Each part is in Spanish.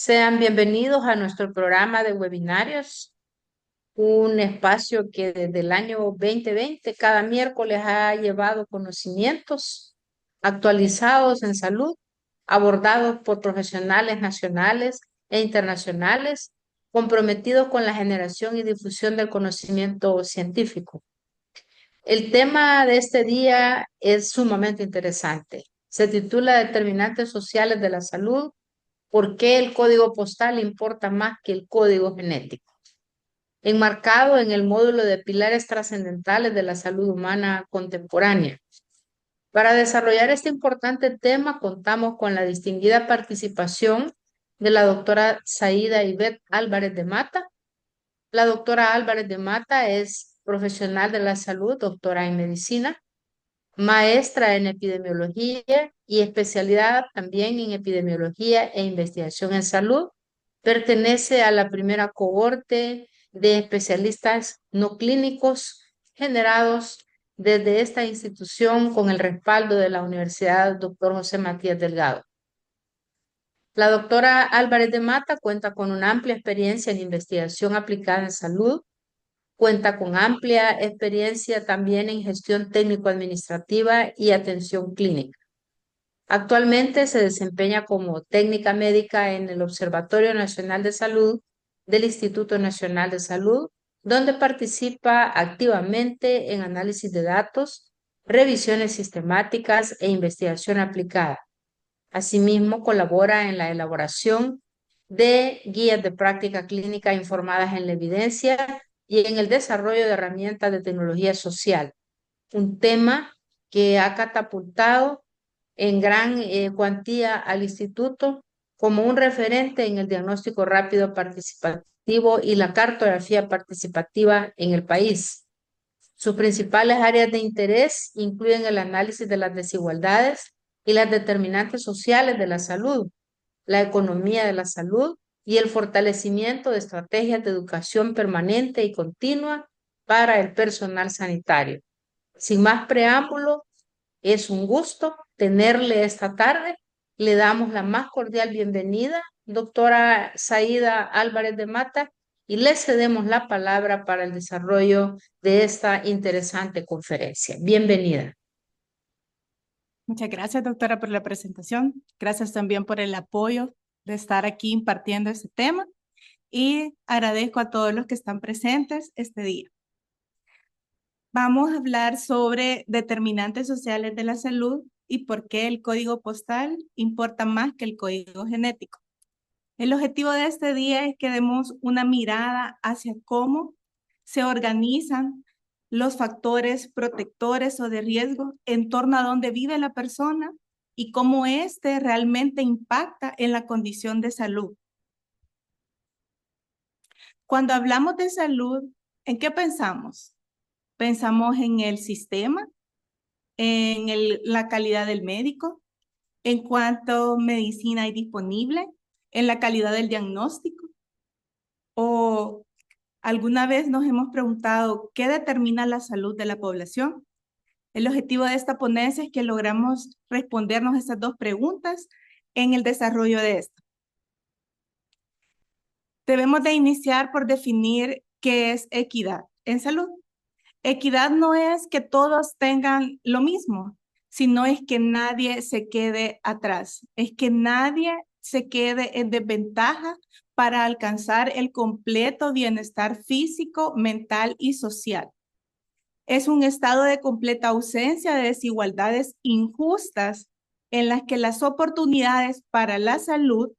Sean bienvenidos a nuestro programa de webinarios, un espacio que desde el año 2020 cada miércoles ha llevado conocimientos actualizados en salud, abordados por profesionales nacionales e internacionales, comprometidos con la generación y difusión del conocimiento científico. El tema de este día es sumamente interesante. Se titula Determinantes sociales de la salud. ¿Por qué el código postal importa más que el código genético? Enmarcado en el módulo de pilares trascendentales de la salud humana contemporánea. Para desarrollar este importante tema, contamos con la distinguida participación de la doctora Zaida Ivette Álvarez de Mata. La doctora Álvarez de Mata es profesional de la salud, doctora en medicina, maestra en epidemiología y especialidad también en epidemiología e investigación en salud. Pertenece a la primera cohorte de especialistas no clínicos generados desde esta institución con el respaldo de la Universidad Dr. José Matías Delgado. La doctora Álvarez de Mata cuenta con una amplia experiencia en investigación aplicada en salud. Cuenta con amplia experiencia también en gestión técnico-administrativa y atención clínica. Actualmente se desempeña como técnica médica en el Observatorio Nacional de Salud del Instituto Nacional de Salud, donde participa activamente en análisis de datos, revisiones sistemáticas e investigación aplicada. Asimismo, colabora en la elaboración de guías de práctica clínica informadas en la evidencia y en el desarrollo de herramientas de tecnología social, un tema que ha catapultado en gran cuantía al instituto como un referente en el diagnóstico rápido participativo y la cartografía participativa en el país. Sus principales áreas de interés incluyen el análisis de las desigualdades y las determinantes sociales de la salud, la economía de la salud y el fortalecimiento de estrategias de educación permanente y continua para el personal sanitario. Sin más preámbulo, es un gusto tenerle esta tarde. Le damos la más cordial bienvenida, doctora Zaida Álvarez de Mata, y le cedemos la palabra para el desarrollo de esta interesante conferencia. Bienvenida. Muchas gracias, doctora, por la presentación. Gracias también por el apoyo de estar aquí impartiendo este tema y agradezco a todos los que están presentes este día. Vamos a hablar sobre determinantes sociales de la salud y por qué el código postal importa más que el código genético. El objetivo de este día es que demos una mirada hacia cómo se organizan los factores protectores o de riesgo en torno a donde vive la persona y cómo este realmente impacta en la condición de salud. Cuando hablamos de salud, ¿en qué pensamos? Pensamos en el sistema, en la calidad del médico, en cuánta medicina hay disponible, en la calidad del diagnóstico. ¿O alguna vez nos hemos preguntado qué determina la salud de la población? El objetivo de esta ponencia es que logramos respondernos estas dos preguntas en el desarrollo de esto. Debemos de iniciar por definir qué es equidad en salud. Equidad no es que todos tengan lo mismo, sino es que nadie se quede atrás, es que nadie se quede en desventaja para alcanzar el completo bienestar físico, mental y social. Es un estado de completa ausencia de desigualdades injustas en las que las oportunidades para la salud,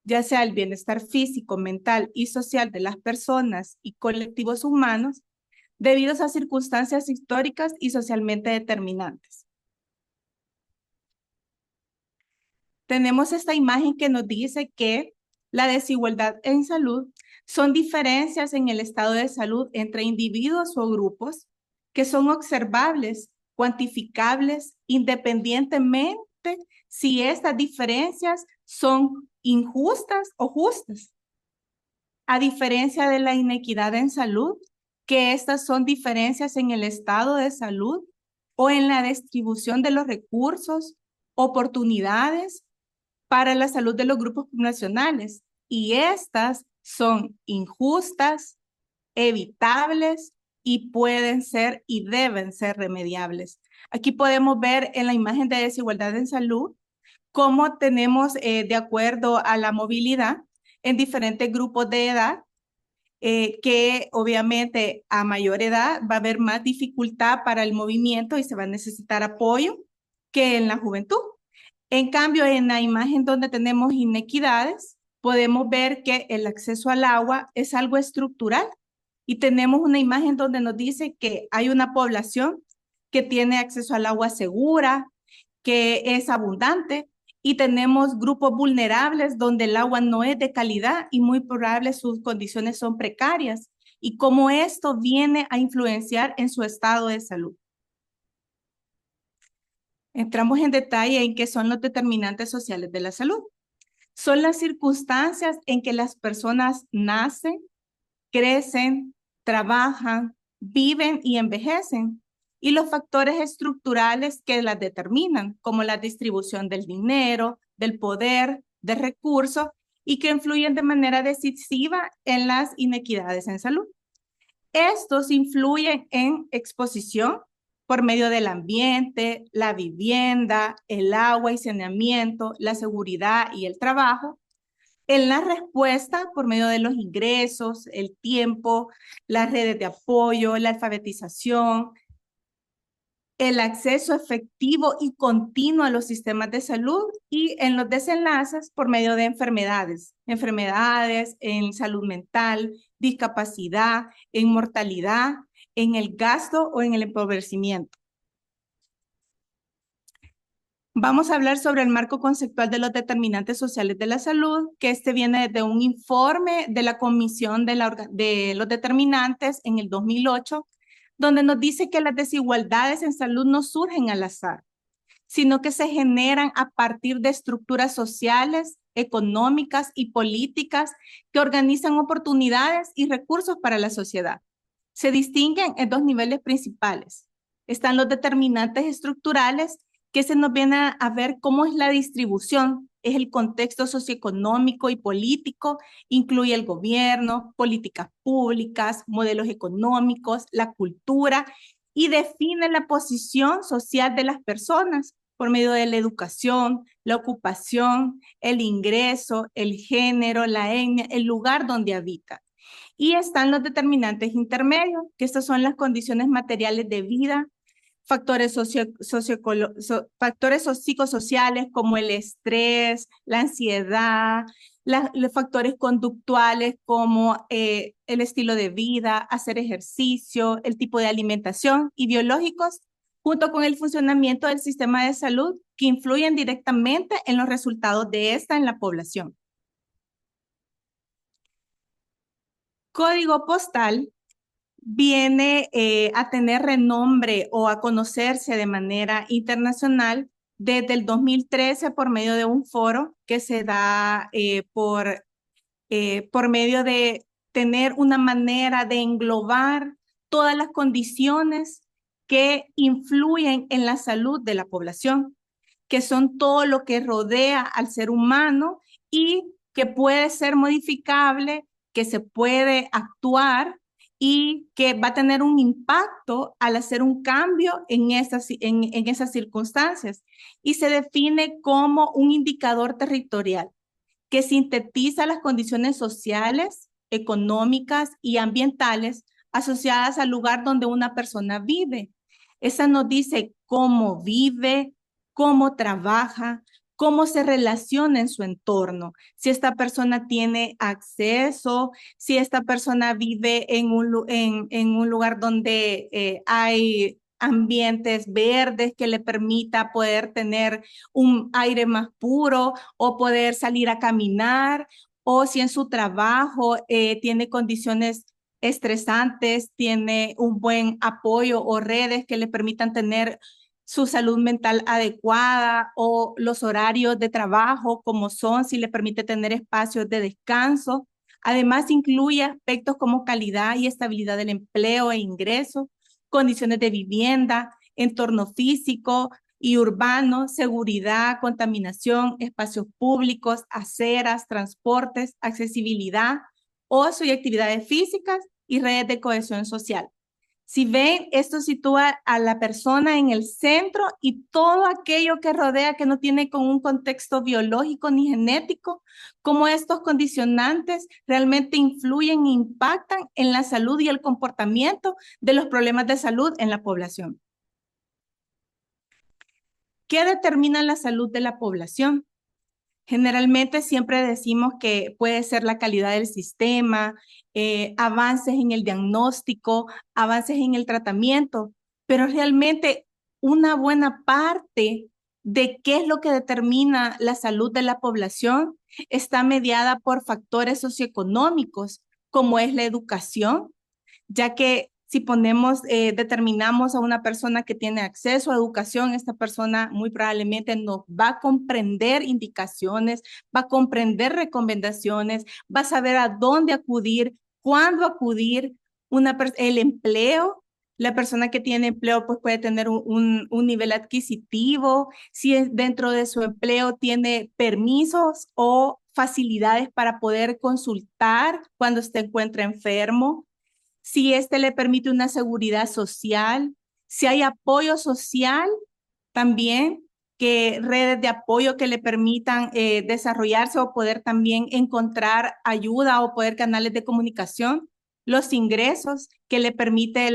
ya sea el bienestar físico, mental y social de las personas y colectivos humanos, debido a circunstancias históricas y socialmente determinantes. Tenemos esta imagen que nos dice que la desigualdad en salud son diferencias en el estado de salud entre individuos o grupos que son observables, cuantificables, independientemente si estas diferencias son injustas o justas. A diferencia de la inequidad en salud, que estas son diferencias en el estado de salud o en la distribución de los recursos, oportunidades para la salud de los grupos poblacionales y estas son injustas, evitables y pueden ser y deben ser remediables. Aquí podemos ver en la imagen de desigualdad en salud cómo tenemos, de acuerdo a la movilidad, en diferentes grupos de edad, que obviamente a mayor edad va a haber más dificultad para el movimiento y se va a necesitar apoyo que en la juventud. En cambio, en la imagen donde tenemos inequidades, podemos ver que el acceso al agua es algo estructural y tenemos una imagen donde nos dice que hay una población que tiene acceso al agua segura, que es abundante, y tenemos grupos vulnerables donde el agua no es de calidad y muy probable sus condiciones son precarias y cómo esto viene a influenciar en su estado de salud. Entramos en detalle en qué son los determinantes sociales de la salud. Son las circunstancias en que las personas nacen, crecen, trabajan, viven y envejecen, y los factores estructurales que las determinan, como la distribución del dinero, del poder, de recursos, y que influyen de manera decisiva en las inequidades en salud. Estos influyen en exposición por medio del ambiente, la vivienda, el agua y saneamiento, la seguridad y el trabajo, en la respuesta por medio de los ingresos, el tiempo, las redes de apoyo, la alfabetización, el acceso efectivo y continuo a los sistemas de salud y en los desenlaces por medio de enfermedades en salud mental, discapacidad, en mortalidad, en el gasto o en el empobrecimiento. Vamos a hablar sobre el marco conceptual de los determinantes sociales de la salud, que este viene de un informe de la Comisión de los Determinantes en el 2008, donde nos dice que las desigualdades en salud no surgen al azar, sino que se generan a partir de estructuras sociales, económicas y políticas que organizan oportunidades y recursos para la sociedad. Se distinguen en dos niveles principales. Están los determinantes estructurales, que se nos viene a ver cómo es la distribución, es el contexto socioeconómico y político, incluye el gobierno, políticas públicas, modelos económicos, la cultura, y define la posición social de las personas por medio de la educación, la ocupación, el ingreso, el género, la etnia, el lugar donde habita. Y están los determinantes intermedios, que estas son las condiciones materiales de vida, factores psicosociales como el estrés, la ansiedad, los factores conductuales como el estilo de vida, hacer ejercicio, el tipo de alimentación y biológicos, junto con el funcionamiento del sistema de salud que influyen directamente en los resultados de esta en la población. Código postal viene a tener renombre o a conocerse de manera internacional desde el 2013 por medio de un foro que se da por medio de tener una manera de englobar todas las condiciones que influyen en la salud de la población, que son todo lo que rodea al ser humano y que puede ser modificable, que se puede actuar y que va a tener un impacto al hacer un cambio en esas circunstancias. Y se define como un indicador territorial que sintetiza las condiciones sociales, económicas y ambientales asociadas al lugar donde una persona vive. Esa nos dice cómo vive, cómo trabaja, cómo se relaciona en su entorno, si esta persona tiene acceso, si esta persona vive en un lugar donde hay ambientes verdes que le permita poder tener un aire más puro o poder salir a caminar, o si en su trabajo tiene condiciones estresantes, tiene un buen apoyo o redes que le permitan tener su salud mental adecuada o los horarios de trabajo como son, si le permite tener espacios de descanso. Además, incluye aspectos como calidad y estabilidad del empleo e ingreso, condiciones de vivienda, entorno físico, y urbano, seguridad, contaminación, espacios públicos, aceras, transportes, accesibilidad, ocio y actividades físicas y redes de cohesión social. Si ven, esto sitúa a la persona en el centro y todo aquello que rodea que no tiene con un contexto biológico ni genético, cómo estos condicionantes realmente influyen e impactan en la salud y el comportamiento de los problemas de salud en la población. ¿Qué determina la salud de la población? Generalmente siempre decimos que puede ser la calidad del sistema, avances en el diagnóstico, avances en el tratamiento, pero realmente una buena parte de qué es lo que determina la salud de la población está mediada por factores socioeconómicos, como es la educación, ya que si determinamos a una persona que tiene acceso a educación, esta persona muy probablemente nos va a comprender indicaciones, va a comprender recomendaciones, va a saber a dónde acudir, cuándo acudir, el empleo. La persona que tiene empleo pues puede tener un nivel adquisitivo, si es dentro de su empleo tiene permisos o facilidades para poder consultar cuando se encuentra enfermo, si este le permite una seguridad social, si hay apoyo social también, que redes de apoyo que le permitan desarrollarse o poder también encontrar ayuda o poder canales de comunicación, los ingresos que le permite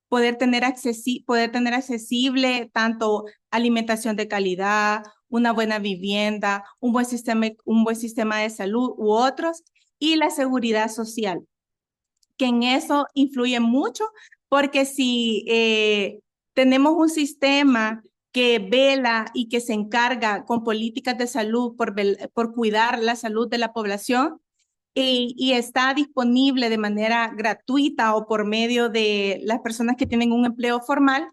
poder tener accesible tanto alimentación de calidad, una buena vivienda, un buen sistema de salud u otros, y la seguridad social que en eso influye mucho, porque si tenemos un sistema que vela y que se encarga con políticas de salud por cuidar la salud de la población y está disponible de manera gratuita o por medio de las personas que tienen un empleo formal,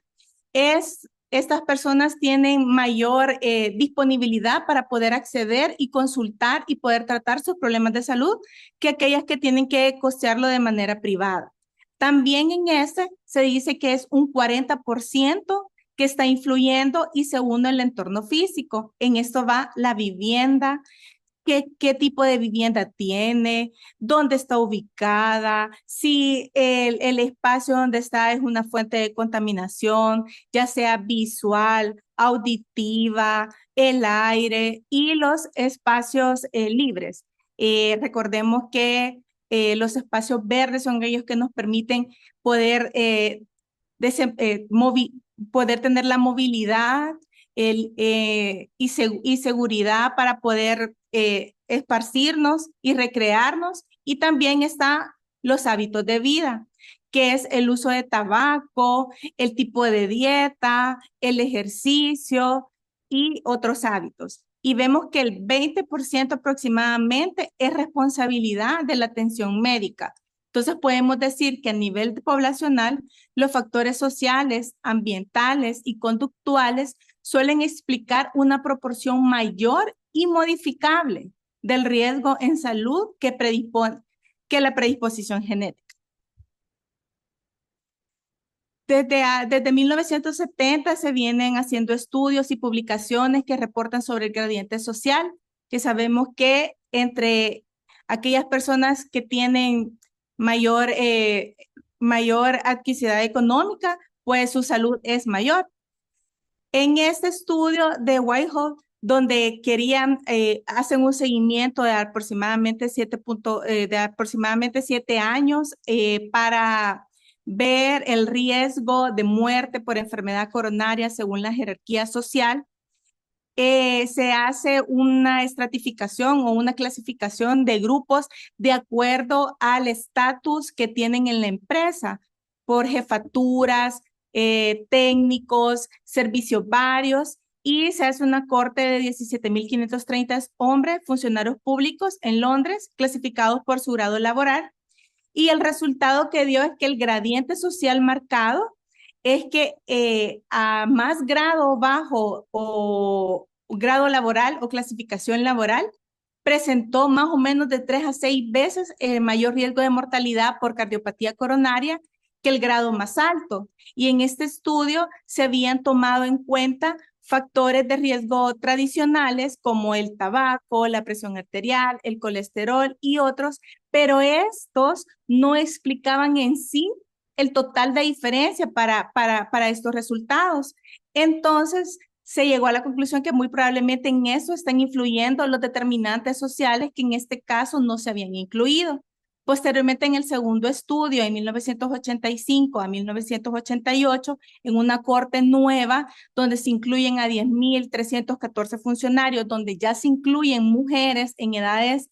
estas personas tienen mayor disponibilidad para poder acceder y consultar y poder tratar sus problemas de salud que aquellas que tienen que costearlo de manera privada. También en este se dice que es un 40% que está influyendo y segundo el entorno físico. En esto va la vivienda, qué tipo de vivienda tiene, dónde está ubicada, si el espacio donde está es una fuente de contaminación, ya sea visual, auditiva, el aire y los espacios libres. Recordemos que los espacios verdes son aquellos que nos permiten poder, poder tener la movilidad y seguridad para poder esparcirnos y recrearnos. Y también están los hábitos de vida, que es el uso de tabaco, el tipo de dieta, el ejercicio y otros hábitos. Y vemos que el 20% aproximadamente es responsabilidad de la atención médica. Entonces podemos decir que a nivel poblacional, los factores sociales, ambientales y conductuales suelen explicar una proporción mayor y modificable del riesgo en salud que la predisposición genética. Desde 1970 se vienen haciendo estudios y publicaciones que reportan sobre el gradiente social, que sabemos que entre aquellas personas que tienen mayor adquisición económica, pues su salud es mayor. En este estudio de Whitehall, donde hacen un seguimiento de aproximadamente 7 años para ver el riesgo de muerte por enfermedad coronaria según la jerarquía social. Se hace una estratificación o una clasificación de grupos de acuerdo al estatus que tienen en la empresa, por jefaturas, técnicos, servicios varios, y se hace una corte de 17.530 hombres, funcionarios públicos en Londres, clasificados por su grado laboral. Y el resultado que dio es que el gradiente social marcado es que a más grado bajo o grado laboral o clasificación laboral, presentó más o menos de 3 a 6 veces mayor riesgo de mortalidad por cardiopatía coronaria que el grado más alto. Y en este estudio se habían tomado en cuenta factores de riesgo tradicionales como el tabaco, la presión arterial, el colesterol y otros, pero estos no explicaban en sí el total de diferencia para estos resultados. Entonces, se llegó a la conclusión que muy probablemente en eso están influyendo los determinantes sociales que en este caso no se habían incluido. Posteriormente, en el segundo estudio, en 1985 a 1988, en una corte nueva, donde se incluyen a 10.314 funcionarios, donde ya se incluyen mujeres en edades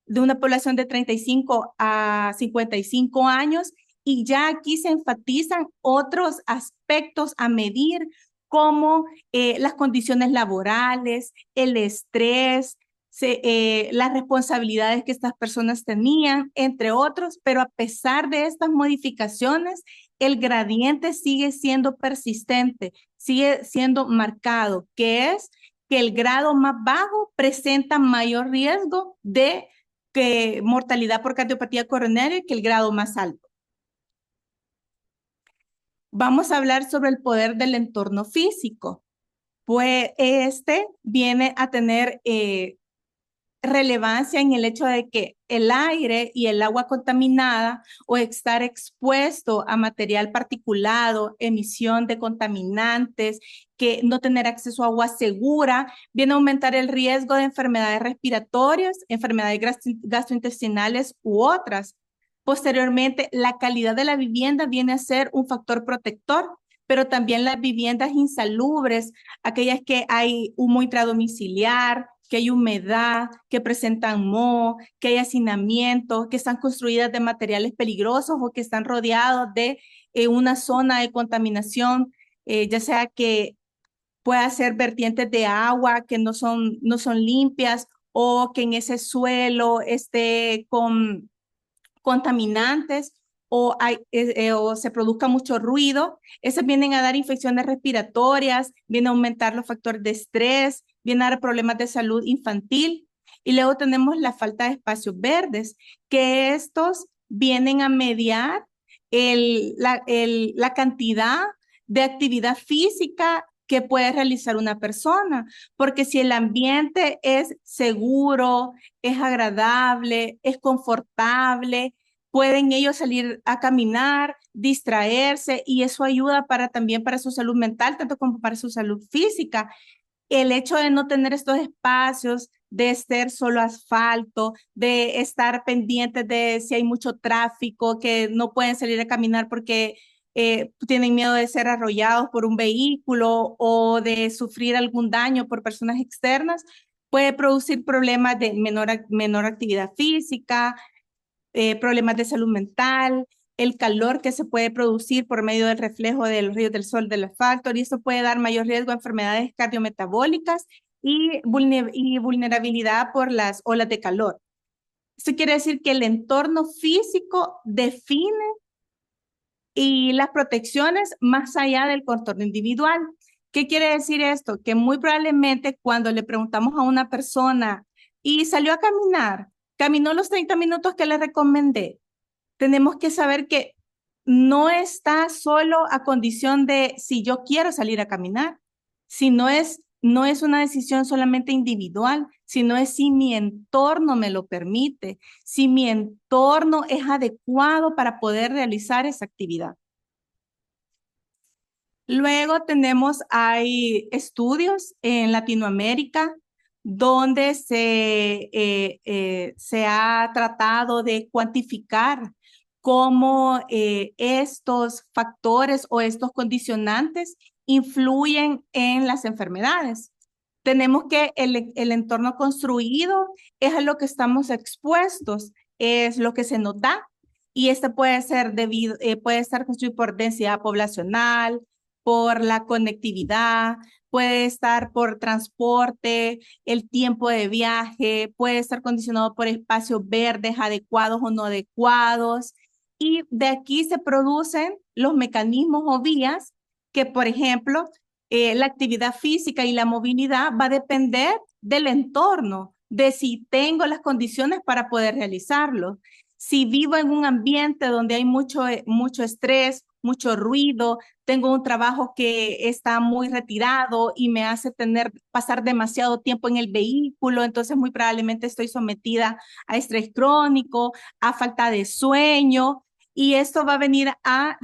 de una población de 35 a 55 años, y ya aquí se enfatizan otros aspectos a medir, como las condiciones laborales, el estrés, las responsabilidades que estas personas tenían, entre otros, pero a pesar de estas modificaciones, el gradiente sigue siendo persistente, sigue siendo marcado, que es que el grado más bajo presenta mayor riesgo de mortalidad por cardiopatía coronaria que el grado más alto. Vamos a hablar sobre el poder del entorno físico. Pues este viene a tener relevancia en el hecho de que el aire y el agua contaminada o estar expuesto a material particulado, emisión de contaminantes, que no tener acceso a agua segura, viene a aumentar el riesgo de enfermedades respiratorias, enfermedades gastrointestinales u otras. Posteriormente, la calidad de la vivienda viene a ser un factor protector, pero también las viviendas insalubres, aquellas que hay humo intradomiciliar, que hay humedad, que presentan moho, que hay hacinamiento, que están construidas de materiales peligrosos o que están rodeados de una zona de contaminación, ya sea que pueda ser vertientes de agua que no son limpias, o que en ese suelo esté con contaminantes, o se produzca mucho ruido. Esas vienen a dar infecciones respiratorias, vienen a aumentar los factores de estrés, vienen a dar problemas de salud infantil. Y luego tenemos la falta de espacios verdes, que estos vienen a mediar la cantidad de actividad física que puede realizar una persona, porque si el ambiente es seguro, es agradable, es confortable, pueden ellos salir a caminar, distraerse, y eso ayuda también para su salud mental, tanto como para su salud física. El hecho de no tener estos espacios, de ser solo asfalto, de estar pendientes de si hay mucho tráfico, que no pueden salir a caminar porque tienen miedo de ser arrollados por un vehículo o de sufrir algún daño por personas externas, puede producir problemas de menor actividad física, problemas de salud mental, el calor que se puede producir por medio del reflejo de los rayos del sol del asfalto, y esto puede dar mayor riesgo a enfermedades cardiometabólicas y vulnerabilidad por las olas de calor. Esto quiere decir que el entorno físico define y las protecciones más allá del contorno individual. ¿Qué quiere decir esto? Que muy probablemente cuando le preguntamos a una persona y salió a caminar, caminó los 30 minutos que le recomendé, tenemos que saber que no está solo a condición de si yo quiero salir a caminar, sino no es una decisión solamente individual, sino es si mi entorno me lo permite, si mi entorno es adecuado para poder realizar esa actividad. Luego hay estudios en Latinoamérica donde se ha tratado de cuantificar cómo estos factores o estos condicionantes influyen en las enfermedades. Tenemos que el entorno construido es a lo que estamos expuestos, es lo que se nos da, y este puede estar construido por densidad poblacional, por la conectividad, puede estar por transporte, el tiempo de viaje, puede estar condicionado por espacios verdes adecuados o no adecuados. Y de aquí se producen los mecanismos o vías que, por ejemplo, la actividad física y la movilidad va a depender del entorno, de si tengo las condiciones para poder realizarlo. Si vivo en un ambiente donde hay mucho estrés, mucho ruido, tengo un trabajo que está muy retirado y me hace pasar demasiado tiempo en el vehículo, entonces muy probablemente estoy sometida a estrés crónico, a falta de sueño, y esto va a venir a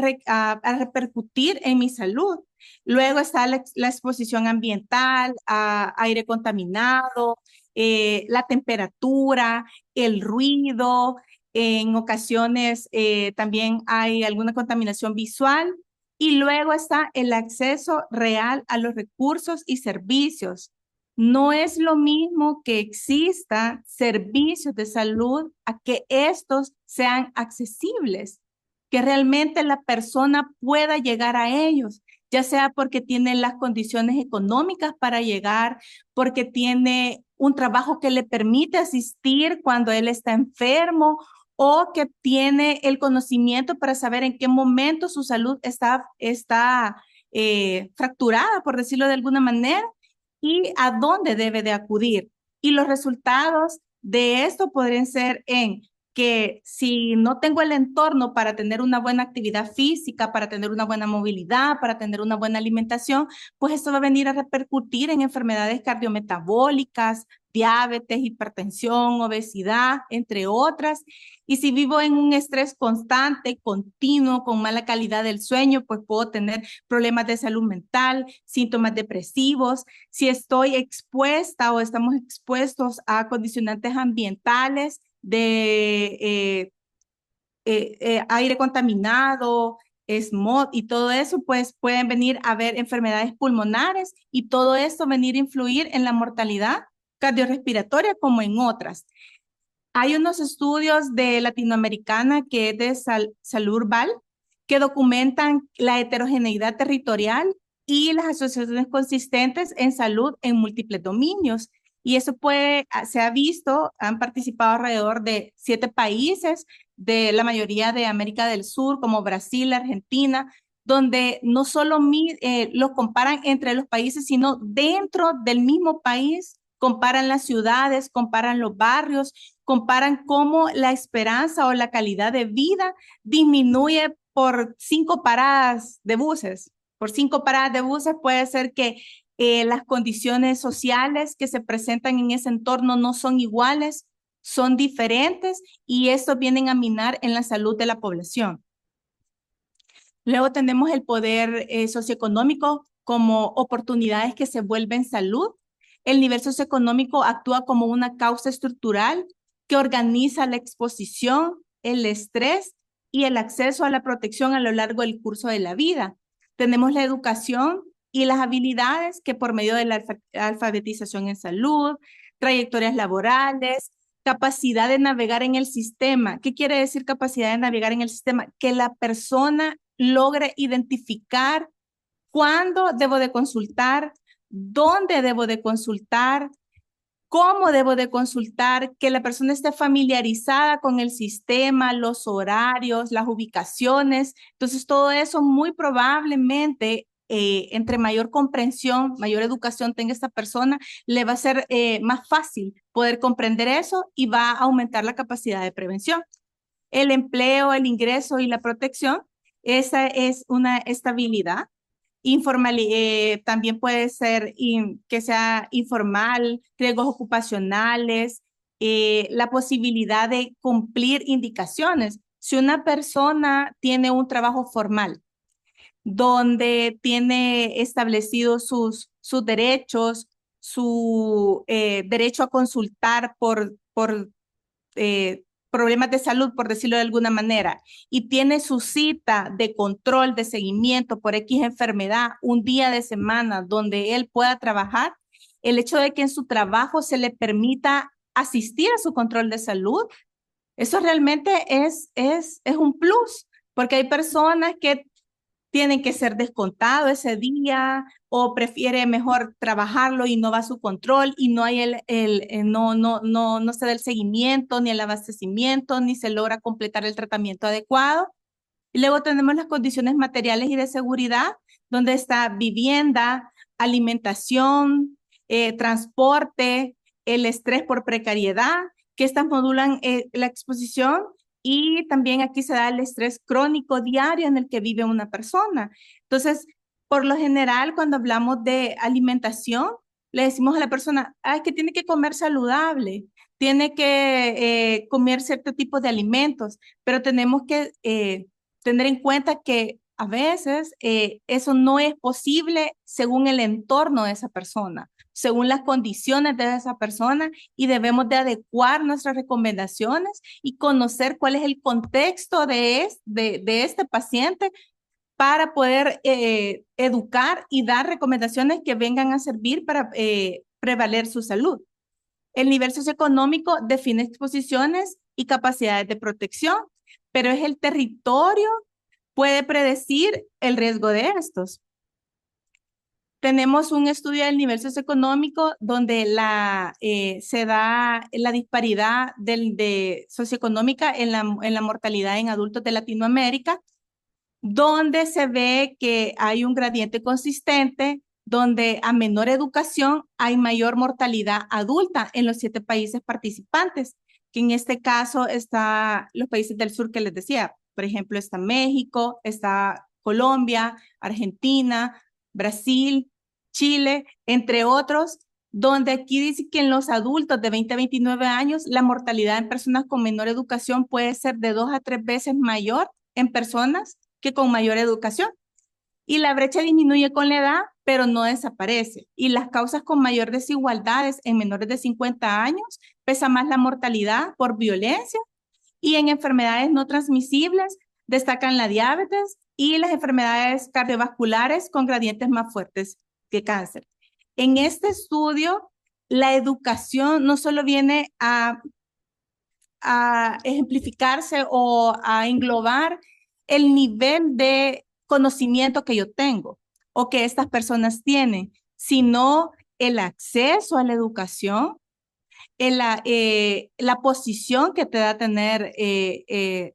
repercutir en mi salud. Luego está la exposición ambiental, a aire contaminado, la temperatura, el ruido. En ocasiones también hay alguna contaminación visual, y luego está el acceso real a los recursos y servicios. No es lo mismo que existan servicios de salud a que estos sean accesibles, que realmente la persona pueda llegar a ellos, ya sea porque tiene las condiciones económicas para llegar, porque tiene un trabajo que le permite asistir cuando él está enfermo, o que tiene el conocimiento para saber en qué momento su salud está fracturada, por decirlo de alguna manera, y a dónde debe de acudir. Y los resultados de esto podrían ser en que si no tengo el entorno para tener una buena actividad física, para tener una buena movilidad, para tener una buena alimentación, pues esto va a venir a repercutir en enfermedades cardiometabólicas, diabetes, hipertensión, obesidad, entre otras. Y si vivo en un estrés constante, continuo, con mala calidad del sueño, pues puedo tener problemas de salud mental, síntomas depresivos. Si estoy expuesta o estamos expuestos a condicionantes ambientales de aire contaminado, smog y todo eso, pues pueden venir a haber enfermedades pulmonares, y todo esto venir a influir en la mortalidad cardiorrespiratoria como en otras. Hay unos estudios de Latinoamericana, que es de Salud Val, que documentan la heterogeneidad territorial y las asociaciones consistentes en salud en múltiples dominios. Y eso se ha visto, han participado alrededor de 7 países, de la mayoría de América del Sur, como Brasil, Argentina, donde no solo los comparan entre los países, sino dentro del mismo país, comparan las ciudades, comparan los barrios, comparan cómo la esperanza o la calidad de vida disminuye por 5 paradas de buses. Por 5 paradas de buses puede ser que las condiciones sociales que se presentan en ese entorno no son iguales, son diferentes, y estos vienen a minar en la salud de la población. Luego tenemos el poder socioeconómico como oportunidades que se vuelven salud. El nivel socioeconómico actúa como una causa estructural que organiza la exposición, el estrés y el acceso a la protección a lo largo del curso de la vida. Tenemos la educación y las habilidades, que por medio de la alfabetización en salud, trayectorias laborales, capacidad de navegar en el sistema. ¿Qué quiere decir capacidad de navegar en el sistema? Que la persona logre identificar cuándo debo de consultar, dónde debo de consultar, cómo debo de consultar, que la persona esté familiarizada con el sistema, los horarios, las ubicaciones. Entonces, todo eso muy probablemente, entre mayor comprensión, mayor educación tenga esta persona, le va a ser más fácil poder comprender eso, y va a aumentar la capacidad de prevención. El empleo, el ingreso y la protección, esa es una estabilidad. También puede ser que sea informal, riesgos ocupacionales, la posibilidad de cumplir indicaciones. Si una persona tiene un trabajo formal donde tiene establecidos sus derechos, su derecho a consultar por problemas de salud, por decirlo de alguna manera, y tiene su cita de control, de seguimiento por X enfermedad, un día de semana donde él pueda trabajar, el hecho de que en su trabajo se le permita asistir a su control de salud, eso realmente es un plus, porque hay personas que tienen que ser descontado ese día, o prefiere mejor trabajarlo y no va a su control, y no hay no se da el seguimiento ni el abastecimiento, ni se logra completar el tratamiento adecuado. Y luego tenemos las condiciones materiales y de seguridad, donde está vivienda, alimentación, transporte, el estrés por precariedad, que estas modulan la exposición Y también aquí se da el estrés crónico diario en el que vive una persona. Entonces, por lo general, cuando hablamos de alimentación, le decimos a la persona, ah, es que tiene que comer saludable, tiene que comer cierto tipo de alimentos, pero tenemos que tener en cuenta que a veces eso no es posible según el entorno de esa persona, según las condiciones de esa persona, y debemos de adecuar nuestras recomendaciones y conocer cuál es el contexto de este paciente para poder educar y dar recomendaciones que vengan a servir para prevaler su salud. El nivel socioeconómico define exposiciones y capacidades de protección, pero es el territorio puede predecir el riesgo de estos. Tenemos un estudio del nivel socioeconómico donde se da la disparidad socioeconómica en la mortalidad en adultos de Latinoamérica, donde se ve que hay un gradiente consistente, donde a menor educación hay mayor mortalidad adulta en los 7 países participantes, que en este caso está los países del sur que les decía. Por ejemplo, está México, está Colombia, Argentina, Brasil, Chile, entre otros, donde aquí dice que en los adultos de 20 a 29 años, la mortalidad en personas con menor educación puede ser de 2 a 3 veces mayor en personas que con mayor educación. Y la brecha disminuye con la edad, pero no desaparece. Y las causas con mayor desigualdades en menores de 50 años pesa más la mortalidad por violencia, y en enfermedades no transmisibles destacan la diabetes y las enfermedades cardiovasculares con gradientes más fuertes que cáncer. En este estudio, la educación no solo viene a ejemplificarse o a englobar el nivel de conocimiento que yo tengo o que estas personas tienen, sino el acceso a la educación, la posición que te da tener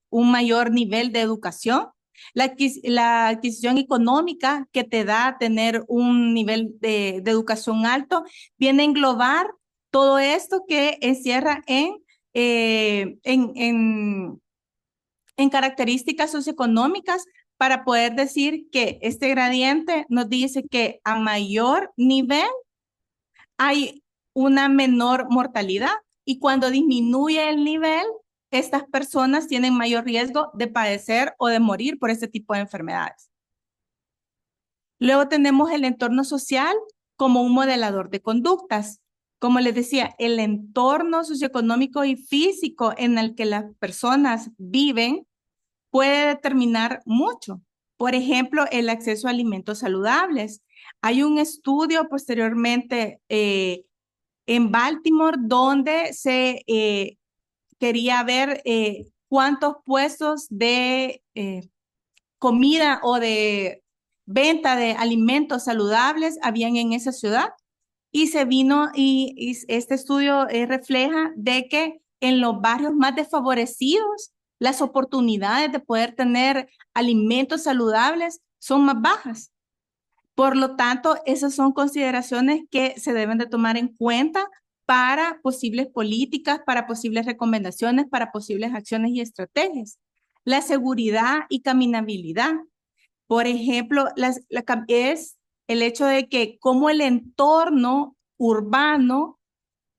un mayor nivel de educación, la adquisición económica que te da tener un nivel de educación alto, viene a englobar todo esto que encierra en características socioeconómicas para poder decir que este gradiente nos dice que a mayor nivel hay una menor mortalidad, y cuando disminuye el nivel, estas personas tienen mayor riesgo de padecer o de morir por este tipo de enfermedades. Luego tenemos el entorno social como un modelador de conductas. Como les decía, el entorno socioeconómico y físico en el que las personas viven puede determinar mucho. Por ejemplo, el acceso a alimentos saludables. Hay un estudio posteriormente en Baltimore donde se quería ver cuántos puestos de comida o de venta de alimentos saludables habían en esa ciudad. Y se vino y este estudio refleja de que en los barrios más desfavorecidos, las oportunidades de poder tener alimentos saludables son más bajas. Por lo tanto, esas son consideraciones que se deben de tomar en cuenta para posibles políticas, para posibles recomendaciones, para posibles acciones y estrategias. La seguridad y caminabilidad. Por ejemplo, es el hecho de que como el entorno urbano,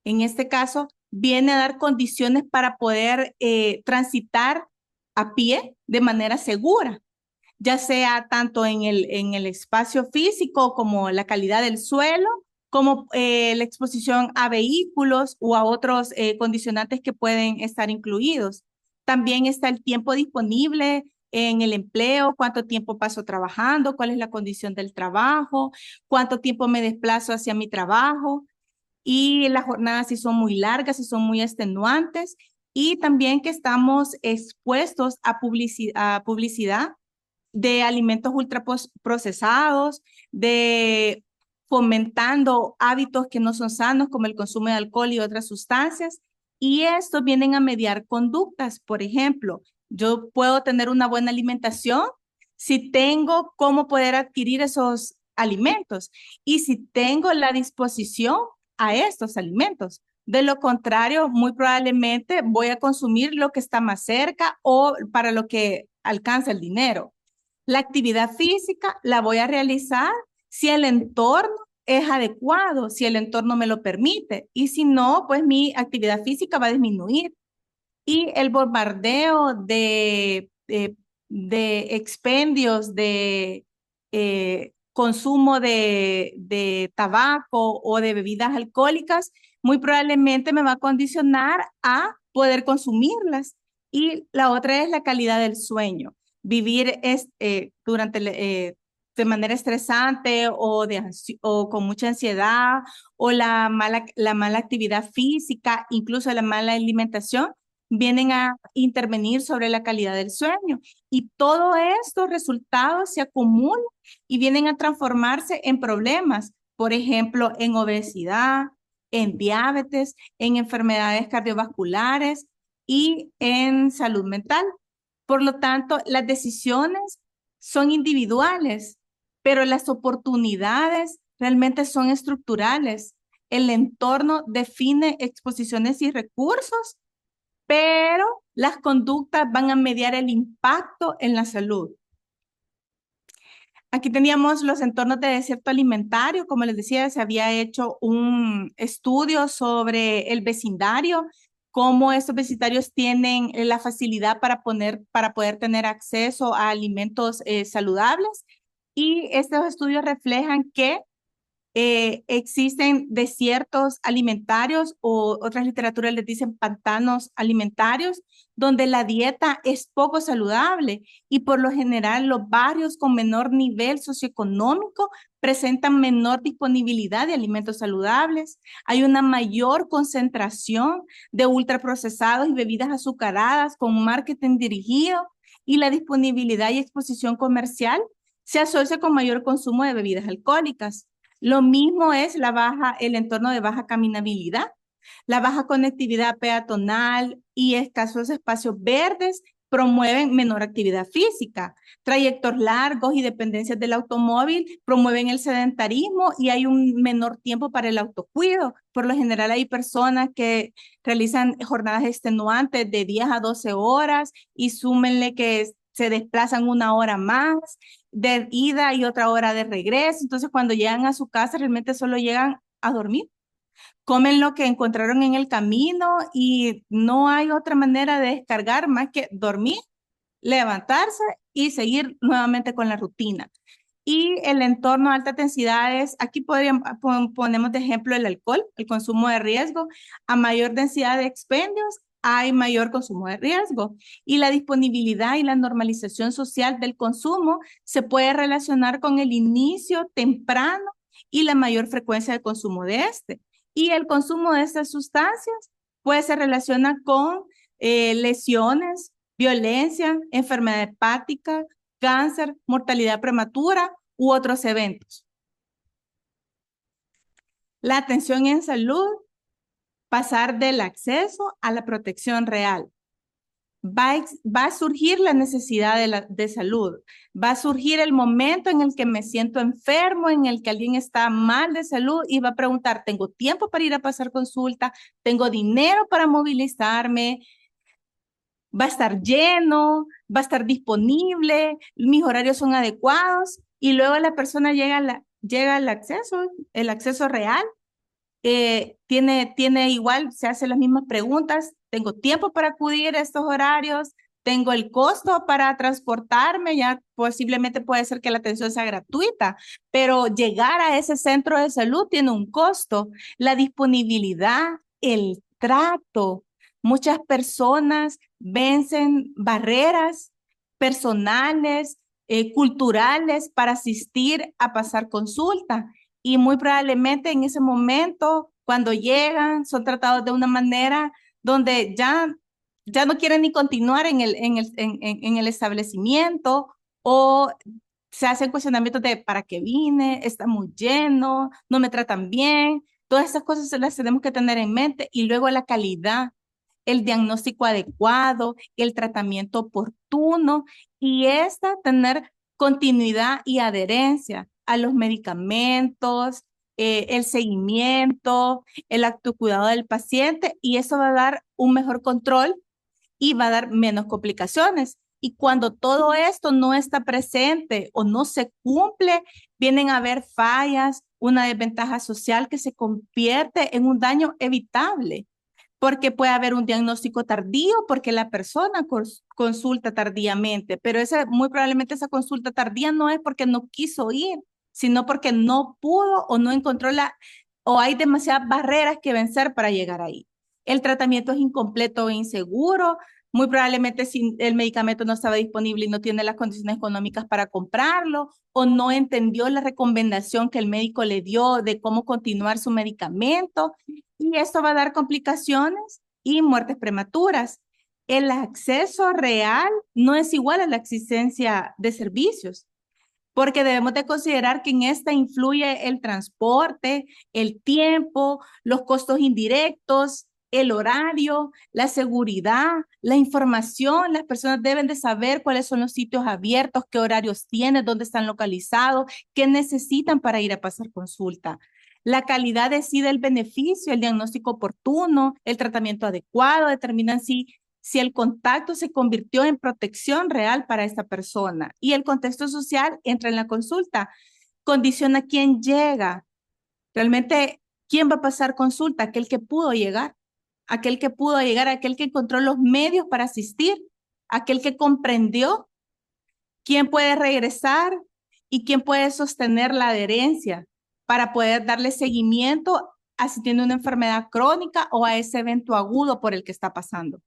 en este caso, viene a dar condiciones para poder transitar a pie de manera segura, ya sea tanto en el espacio físico como la calidad del suelo, como la exposición a vehículos o a otros condicionantes que pueden estar incluidos. También está el tiempo disponible en el empleo, cuánto tiempo paso trabajando, cuál es la condición del trabajo, cuánto tiempo me desplazo hacia mi trabajo, y las jornadas si son muy largas, si son muy extenuantes, y también que estamos expuestos a publicidad de alimentos ultraprocesados, de fomentando hábitos que no son sanos como el consumo de alcohol y otras sustancias. Y estos vienen a mediar conductas. Por ejemplo, yo puedo tener una buena alimentación si tengo cómo poder adquirir esos alimentos y si tengo la disposición a estos alimentos. De lo contrario, muy probablemente voy a consumir lo que está más cerca o para lo que alcanza el dinero. La actividad física la voy a realizar si el entorno es adecuado, si el entorno me lo permite. Y si no, pues mi actividad física va a disminuir. Y el bombardeo de expendios de consumo de tabaco o de bebidas alcohólicas, muy probablemente me va a condicionar a poder consumirlas. Y la otra es la calidad del sueño. Vivir de manera estresante o con mucha ansiedad o la mala actividad física, incluso la mala alimentación, vienen a intervenir sobre la calidad del sueño. Y todos estos resultados se acumulan y vienen a transformarse en problemas, por ejemplo, en obesidad, en diabetes, en enfermedades cardiovasculares y en salud mental. Por lo tanto, las decisiones son individuales, pero las oportunidades realmente son estructurales. El entorno define exposiciones y recursos, pero las conductas van a mediar el impacto en la salud. Aquí teníamos los entornos de desierto alimentario. Como les decía, se había hecho un estudio sobre el vecindario, cómo estos vecindarios tienen la facilidad para poder tener acceso a alimentos saludables. Y estos estudios reflejan que existen desiertos alimentarios o otras literaturas les dicen pantanos alimentarios, donde la dieta es poco saludable y por lo general los barrios con menor nivel socioeconómico presentan menor disponibilidad de alimentos saludables. Hay una mayor concentración de ultraprocesados y bebidas azucaradas con marketing dirigido y la disponibilidad y exposición comercial se asocia con mayor consumo de bebidas alcohólicas. Lo mismo es el entorno de baja caminabilidad, la baja conectividad peatonal y escasos espacios verdes promueven menor actividad física. Trayectos largos y dependencias del automóvil promueven el sedentarismo y hay un menor tiempo para el autocuido. Por lo general hay personas que realizan jornadas extenuantes de 10 a 12 horas y súmenle que se desplazan una hora más de ida y otra hora de regreso. Entonces, cuando llegan a su casa, realmente solo llegan a dormir. Comen lo que encontraron en el camino y no hay otra manera de descargar más que dormir, levantarse y seguir nuevamente con la rutina. Y el entorno de altas densidades, aquí ponemos de ejemplo el alcohol, el consumo de riesgo. A mayor densidad de expendios, hay mayor consumo de riesgo. Y la disponibilidad y la normalización social del consumo se puede relacionar con el inicio temprano y la mayor frecuencia de consumo de este. Y el consumo de estas sustancias pues se relaciona con lesiones, violencia, enfermedad hepática, cáncer, mortalidad prematura u otros eventos. La atención en salud, pasar del acceso a la protección real. Va a surgir la necesidad de salud, va a surgir el momento en el que me siento enfermo, en el que alguien está mal de salud y va a preguntar, ¿tengo tiempo para ir a pasar consulta? ¿Tengo dinero para movilizarme? ¿Va a estar lleno? ¿Va a estar disponible? ¿Mis horarios son adecuados? Y luego la persona llega al acceso, el acceso real, tiene igual, se hace las mismas preguntas, tengo tiempo para acudir a estos horarios, tengo el costo para transportarme, ya posiblemente puede ser que la atención sea gratuita, pero llegar a ese centro de salud tiene un costo, la disponibilidad, el trato. Muchas personas vencen barreras personales, culturales para asistir a pasar consulta y muy probablemente en ese momento, cuando llegan, son tratados de una manera donde ya no quieren ni continuar en el establecimiento o se hacen cuestionamientos de ¿para qué vine? Está muy lleno, no me tratan bien. Todas esas cosas las tenemos que tener en mente y luego la calidad, el diagnóstico adecuado, el tratamiento oportuno y tener continuidad y adherencia a los medicamentos, el seguimiento, el autocuidado del paciente, y eso va a dar un mejor control y va a dar menos complicaciones. Y cuando todo esto no está presente o no se cumple, vienen a haber fallas, una desventaja social que se convierte en un daño evitable, porque puede haber un diagnóstico tardío porque la persona consulta tardíamente, pero muy probablemente esa consulta tardía no es porque no quiso ir, sino porque no pudo o no encontró o hay demasiadas barreras que vencer para llegar ahí. El tratamiento es incompleto e inseguro, muy probablemente si el medicamento no estaba disponible y no tiene las condiciones económicas para comprarlo, o no entendió la recomendación que el médico le dio de cómo continuar su medicamento, y esto va a dar complicaciones y muertes prematuras. El acceso real no es igual a la existencia de servicios, porque debemos de considerar que en esta influye el transporte, el tiempo, los costos indirectos, el horario, la seguridad, la información. Las personas deben de saber cuáles son los sitios abiertos, qué horarios tienen, dónde están localizados, qué necesitan para ir a pasar consulta. La calidad decide el beneficio, el diagnóstico oportuno, el tratamiento adecuado, determinan si el contacto se convirtió en protección real para esta persona. Y el contexto social entra en la consulta, condiciona quién llega. Realmente, ¿quién va a pasar consulta? Aquel que pudo llegar, aquel que encontró los medios para asistir, aquel que comprendió quién puede regresar y quién puede sostener la adherencia para poder darle seguimiento a si tiene una enfermedad crónica o a ese evento agudo por el que está pasando.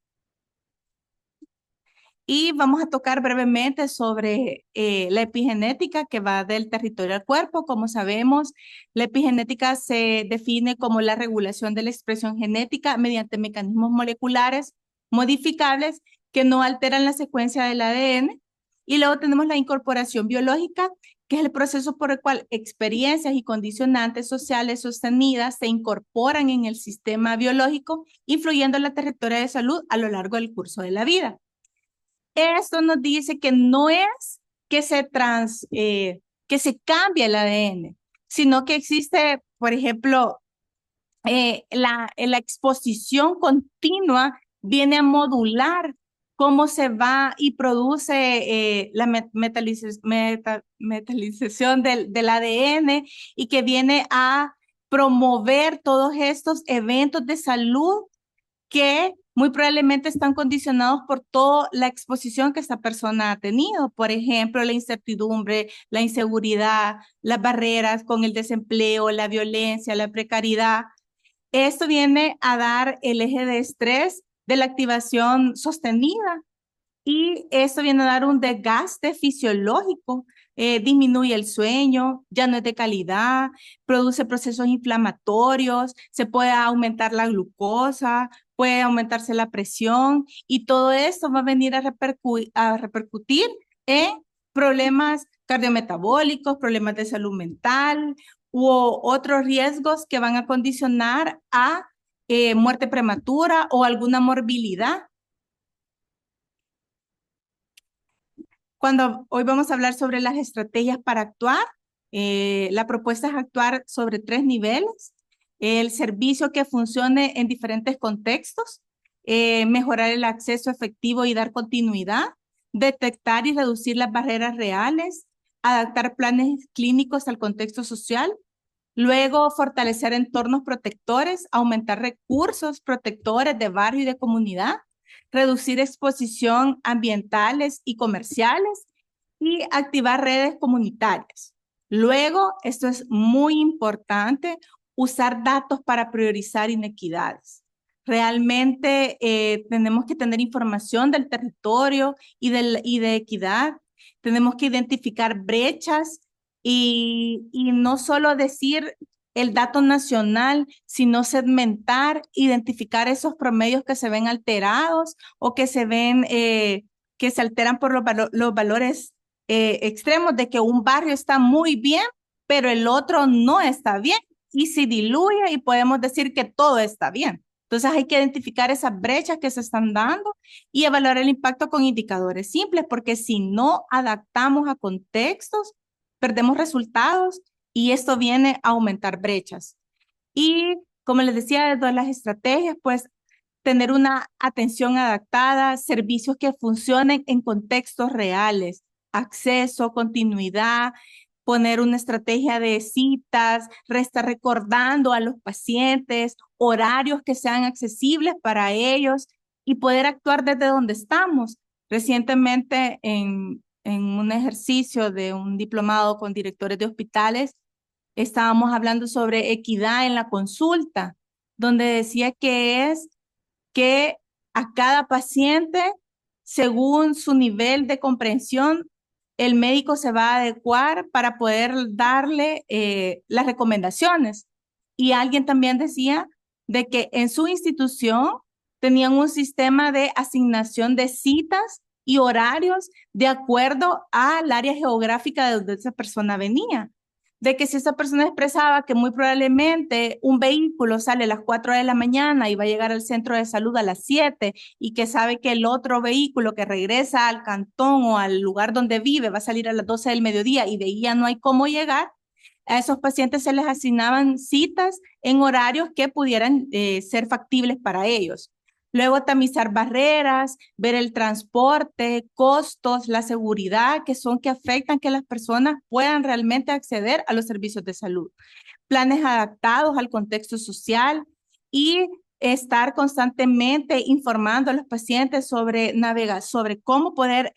Y vamos a tocar brevemente sobre la epigenética, que va del territorio al cuerpo. Como sabemos, la epigenética se define como la regulación de la expresión genética mediante mecanismos moleculares modificables que no alteran la secuencia del ADN. Y luego tenemos la incorporación biológica, que es el proceso por el cual experiencias y condicionantes sociales sostenidas se incorporan en el sistema biológico, influyendo en la trayectoria de salud a lo largo del curso de la vida. Esto nos dice que no es que que se cambie el ADN, sino que existe, por ejemplo, la exposición continua viene a modular cómo se va y produce la metalización del ADN, y que viene a promover todos estos eventos de salud que muy probablemente están condicionados por toda la exposición que esta persona ha tenido. Por ejemplo, la incertidumbre, la inseguridad, las barreras con el desempleo, la violencia, la precariedad. Esto viene a dar el eje de estrés de la activación sostenida, y esto viene a dar un desgaste fisiológico, disminuye el sueño, ya no es de calidad, produce procesos inflamatorios, se puede aumentar la glucosa, puede aumentarse la presión, y todo esto va a venir a repercutir en problemas cardiometabólicos, problemas de salud mental u otros riesgos que van a condicionar a muerte prematura o alguna morbilidad. Hoy vamos a hablar sobre las estrategias para actuar, la propuesta es actuar sobre 3 niveles: el servicio que funcione en diferentes contextos, mejorar el acceso efectivo y dar continuidad, detectar y reducir las barreras reales, adaptar planes clínicos al contexto social, luego fortalecer entornos protectores, aumentar recursos protectores de barrio y de comunidad, reducir exposición ambientales y comerciales, y activar redes comunitarias. Luego, esto es muy importante, usar datos para priorizar inequidades. Realmente tenemos que tener información del territorio y de equidad. Tenemos que identificar brechas y no solo decir el dato nacional, sino segmentar, identificar esos promedios que se ven alterados o que se ven, que se alteran por los valores extremos de que un barrio está muy bien, pero el otro no está bien, y se diluye y podemos decir que todo está bien. Entonces hay que identificar esas brechas que se están dando y evaluar el impacto con indicadores simples, porque si no adaptamos a contextos, perdemos resultados y esto viene a aumentar brechas. Y como les decía, de todas las estrategias, pues tener una atención adaptada, servicios que funcionen en contextos reales, acceso, continuidad, poner una estrategia de citas, estar recordando a los pacientes, horarios que sean accesibles para ellos y poder actuar desde donde estamos. Recientemente en un ejercicio de un diplomado con directores de hospitales, estábamos hablando sobre equidad en la consulta, donde decía que es que a cada paciente, según su nivel de comprensión, el médico se va a adecuar para poder darle las recomendaciones. Y alguien también decía de que en su institución tenían un sistema de asignación de citas y horarios de acuerdo al área geográfica de donde esa persona venía, de que si esa persona expresaba que muy probablemente un vehículo sale a las 4 de la mañana y va a llegar al centro de salud a las 7 y que sabe que el otro vehículo que regresa al cantón o al lugar donde vive va a salir a las 12 del mediodía y de ahí ya no hay cómo llegar, a esos pacientes se les asignaban citas en horarios que pudieran ser factibles para ellos. Luego tamizar barreras, ver el transporte, costos, la seguridad, que son que afectan que las personas puedan realmente acceder a los servicios de salud. Planes adaptados al contexto social y estar constantemente informando a los pacientes sobre sobre cómo poder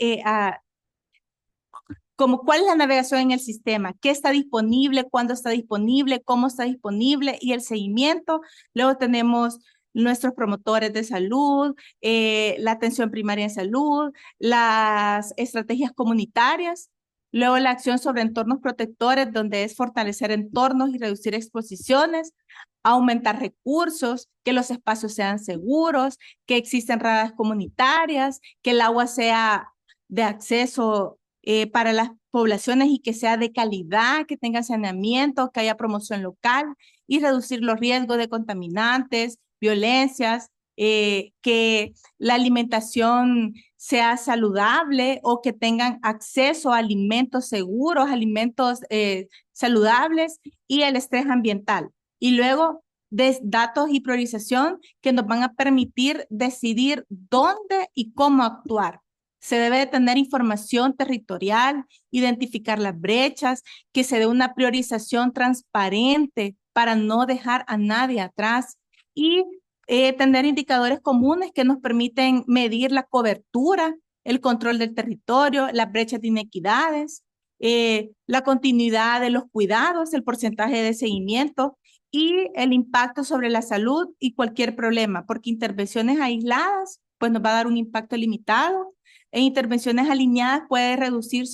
como cuál es la navegación en el sistema, qué está disponible, cuándo está disponible, cómo está disponible y el seguimiento. Luego tenemos nuestros promotores de salud, la atención primaria en salud, las estrategias comunitarias, luego la acción sobre entornos protectores, donde es fortalecer entornos y reducir exposiciones, aumentar recursos, que los espacios sean seguros, que existen redes comunitarias, que el agua sea de acceso para las poblaciones y que sea de calidad, que tenga saneamiento, que haya promoción local y reducir los riesgos de contaminantes, violencias, que la alimentación sea saludable o que tengan acceso a alimentos seguros, alimentos saludables y el estrés ambiental. Y luego de datos y priorización que nos van a permitir decidir dónde y cómo actuar. Se debe de tener información territorial, identificar las brechas, que se dé una priorización transparente para no dejar a nadie atrás y tener indicadores comunes que nos permiten medir la cobertura, el control del territorio, las brechas de inequidades, la continuidad de los cuidados, el porcentaje de seguimiento y el impacto sobre la salud y cualquier problema, porque intervenciones aisladas pues nos va a dar un impacto limitado. En intervenciones alineadas puede reducir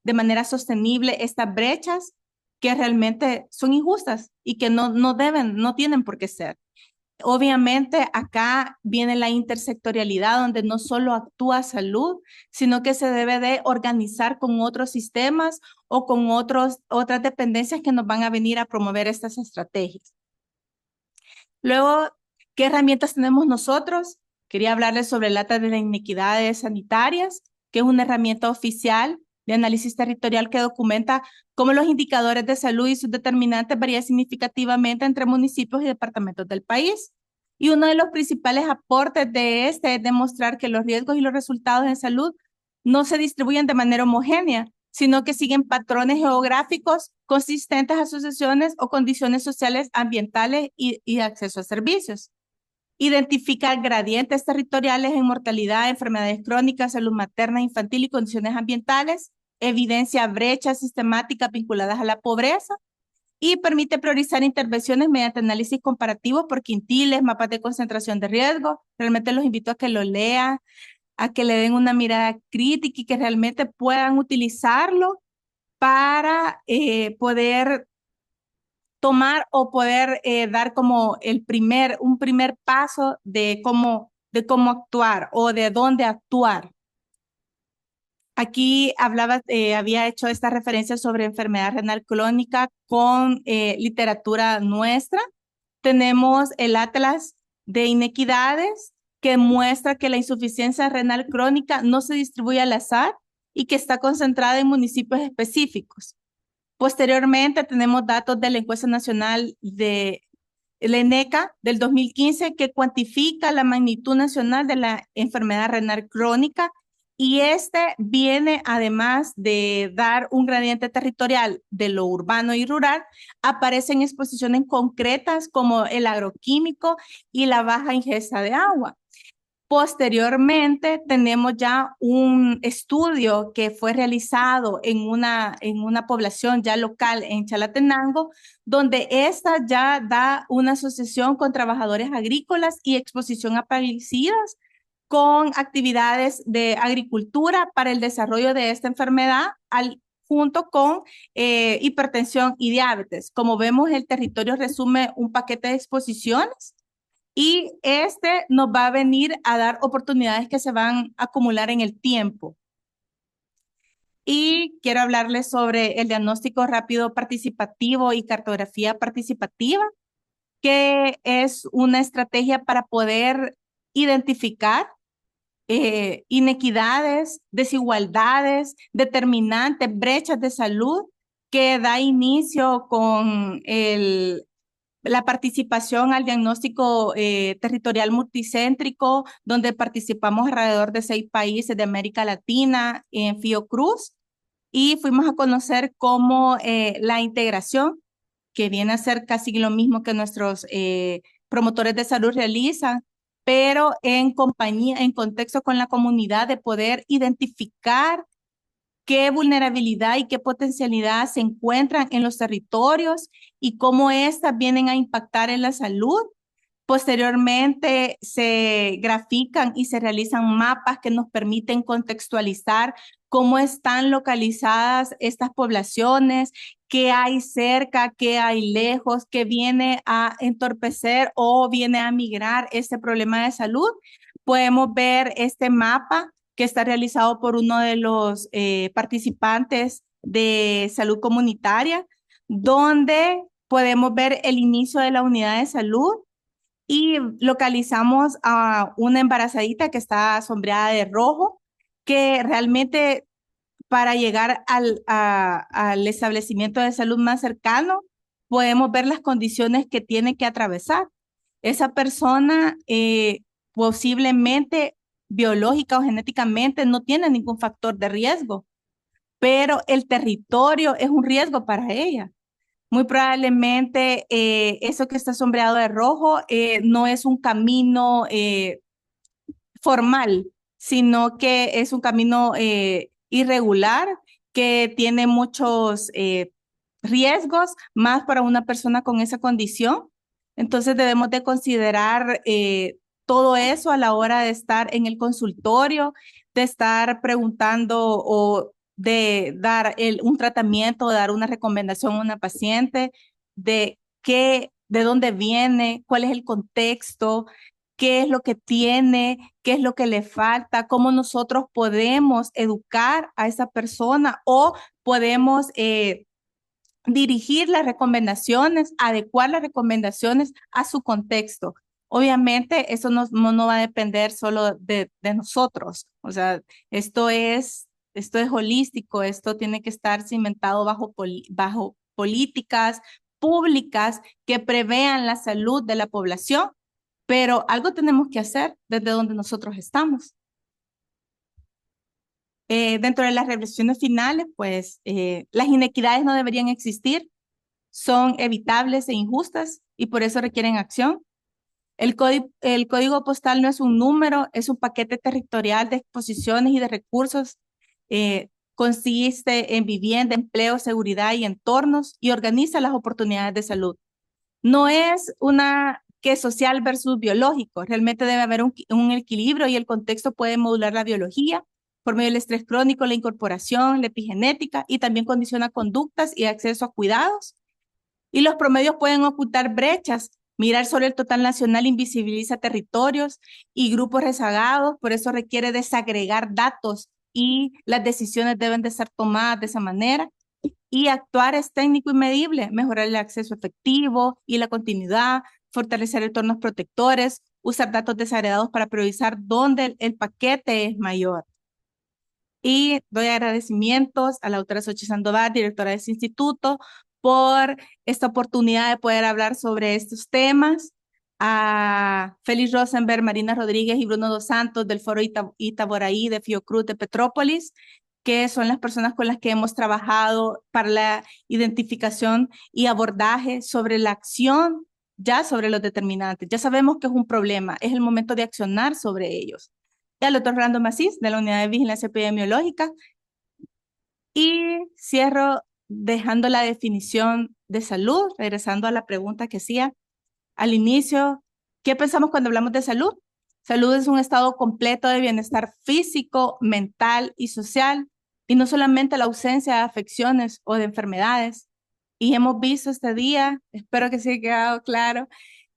de manera sostenible estas brechas que realmente son injustas y que no tienen por qué ser. Obviamente acá viene la intersectorialidad donde no solo actúa salud, sino que se debe de organizar con otros sistemas o con otras dependencias que nos van a venir a promover estas estrategias. Luego, ¿qué herramientas tenemos nosotros? Quería hablarles sobre el Acta de las Inequidades Sanitarias, que es una herramienta oficial de análisis territorial que documenta cómo los indicadores de salud y sus determinantes varían significativamente entre municipios y departamentos del país. Y uno de los principales aportes de este es demostrar que los riesgos y los resultados en salud no se distribuyen de manera homogénea, sino que siguen patrones geográficos consistentes a asociaciones o condiciones sociales, ambientales y acceso a servicios. Identificar gradientes territoriales en mortalidad, enfermedades crónicas, salud materna, infantil y condiciones ambientales, evidencia brechas sistemáticas vinculadas a la pobreza y permite priorizar intervenciones mediante análisis comparativo por quintiles, mapas de concentración de riesgo. Realmente los invito a que lo lean, a que le den una mirada crítica y que realmente puedan utilizarlo para poder tomar o poder dar como un primer paso de cómo actuar o de dónde actuar. Aquí había hecho esta referencia sobre enfermedad renal crónica con literatura nuestra. Tenemos el Atlas de Inequidades que muestra que la insuficiencia renal crónica no se distribuye al azar y que está concentrada en municipios específicos. Posteriormente tenemos datos de la encuesta nacional de la ENECA del 2015 que cuantifica la magnitud nacional de la enfermedad renal crónica y este viene, además de dar un gradiente territorial de lo urbano y rural, aparecen exposiciones concretas como el agroquímico y la baja ingesta de agua. Posteriormente, tenemos ya un estudio que fue realizado en una población ya local en Chalatenango, donde esta ya da una asociación con trabajadores agrícolas y exposición a plaguicidas con actividades de agricultura para el desarrollo de esta enfermedad junto con hipertensión y diabetes. Como vemos, el territorio resume un paquete de exposiciones y este nos va a venir a dar oportunidades que se van a acumular en el tiempo. Y quiero hablarles sobre el diagnóstico rápido participativo y cartografía participativa, que es una estrategia para poder identificar inequidades, desigualdades, determinantes, brechas de salud, que da inicio con la participación al diagnóstico territorial multicéntrico, donde participamos alrededor de 6 países de América Latina en Fiocruz, y fuimos a conocer cómo la integración, que viene a ser casi lo mismo que nuestros promotores de salud realizan, pero en compañía, en contexto con la comunidad, de poder identificar qué vulnerabilidad y qué potencialidad se encuentran en los territorios y cómo éstas vienen a impactar en la salud. Posteriormente se grafican y se realizan mapas que nos permiten contextualizar cómo están localizadas estas poblaciones, qué hay cerca, qué hay lejos, qué viene a entorpecer o viene a migrar este problema de salud. Podemos ver este mapa que está realizado por uno de los participantes de salud comunitaria, donde podemos ver el inicio de la unidad de salud y localizamos a una embarazadita que está sombreada de rojo, que realmente para llegar al establecimiento de salud más cercano, podemos ver las condiciones que tiene que atravesar. Esa persona posiblemente biológica o genéticamente no tiene ningún factor de riesgo, pero el territorio es un riesgo para ella. Muy probablemente eso que está sombreado de rojo no es un camino formal, sino que es un camino irregular que tiene muchos riesgos más para una persona con esa condición. Entonces debemos de considerar todo eso a la hora de estar en el consultorio, de estar preguntando o de dar un tratamiento, dar una recomendación a una paciente de de dónde viene, cuál es el contexto, qué es lo que tiene, qué es lo que le falta, cómo nosotros podemos educar a esa persona o podemos dirigir las recomendaciones, adecuar las recomendaciones a su contexto. Obviamente, eso no va a depender solo de nosotros. O sea, esto es holístico, esto tiene que estar cimentado bajo políticas públicas que prevean la salud de la población, pero algo tenemos que hacer desde donde nosotros estamos. Dentro de las reflexiones finales, pues las inequidades no deberían existir, son evitables e injustas y por eso requieren acción. El código postal no es un número, es un paquete territorial de exposiciones y de recursos. Consiste en vivienda, empleo, seguridad y entornos y organiza las oportunidades de salud. No es una que social versus biológico, realmente debe haber un equilibrio y el contexto puede modular la biología por medio del estrés crónico, la incorporación, la epigenética y también condiciona conductas y acceso a cuidados. Y los promedios pueden ocultar brechas. Mirar solo el total nacional invisibiliza territorios y grupos rezagados, por eso requiere desagregar datos y las decisiones deben de ser tomadas de esa manera. Y actuar es técnico y medible, mejorar el acceso efectivo y la continuidad, fortalecer entornos protectores, usar datos desagregados para priorizar dónde el paquete es mayor. Y doy agradecimientos a la doctora Xochitl Sandoval, directora de este instituto, por esta oportunidad de poder hablar sobre estos temas. A Félix Rosenberg, Marina Rodríguez y Bruno Dos Santos del Foro Itaboraí de Fiocruz de Petrópolis, que son las personas con las que hemos trabajado para la identificación y abordaje sobre la acción, ya sobre los determinantes. Ya sabemos que es un problema, es el momento de accionar sobre ellos. Y al doctor Orlando Macís, de la Unidad de Vigilancia Epidemiológica. Y cierro dejando la definición de salud, regresando a la pregunta que hacía al inicio. ¿Qué pensamos cuando hablamos de salud? Salud es un estado completo de bienestar físico, mental y social, y no solamente la ausencia de afecciones o de enfermedades. Y hemos visto este día, espero que se haya quedado claro,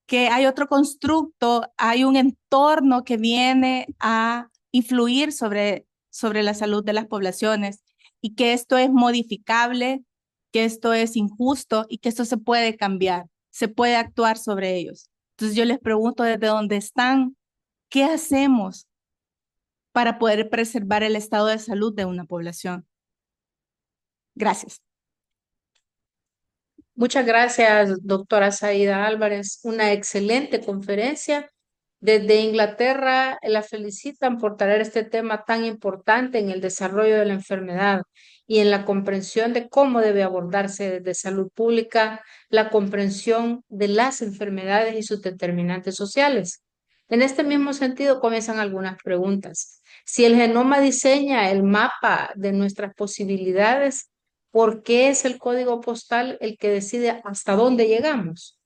que hay otro constructo, hay un entorno que viene a influir sobre la salud de las poblaciones y que esto es modificable, que esto es injusto y que esto se puede cambiar, se puede actuar sobre ellos. Entonces yo les pregunto desde dónde están, ¿qué hacemos para poder preservar el estado de salud de una población? Gracias. Muchas gracias, doctora Saída Álvarez. Una excelente conferencia. Desde Inglaterra la felicitan por traer este tema tan importante en el desarrollo de la enfermedad y en la comprensión de cómo debe abordarse desde salud pública la comprensión de las enfermedades y sus determinantes sociales. En este mismo sentido comienzan algunas preguntas. Si el genoma diseña el mapa de nuestras posibilidades, ¿por qué es el código postal el que decide hasta dónde llegamos?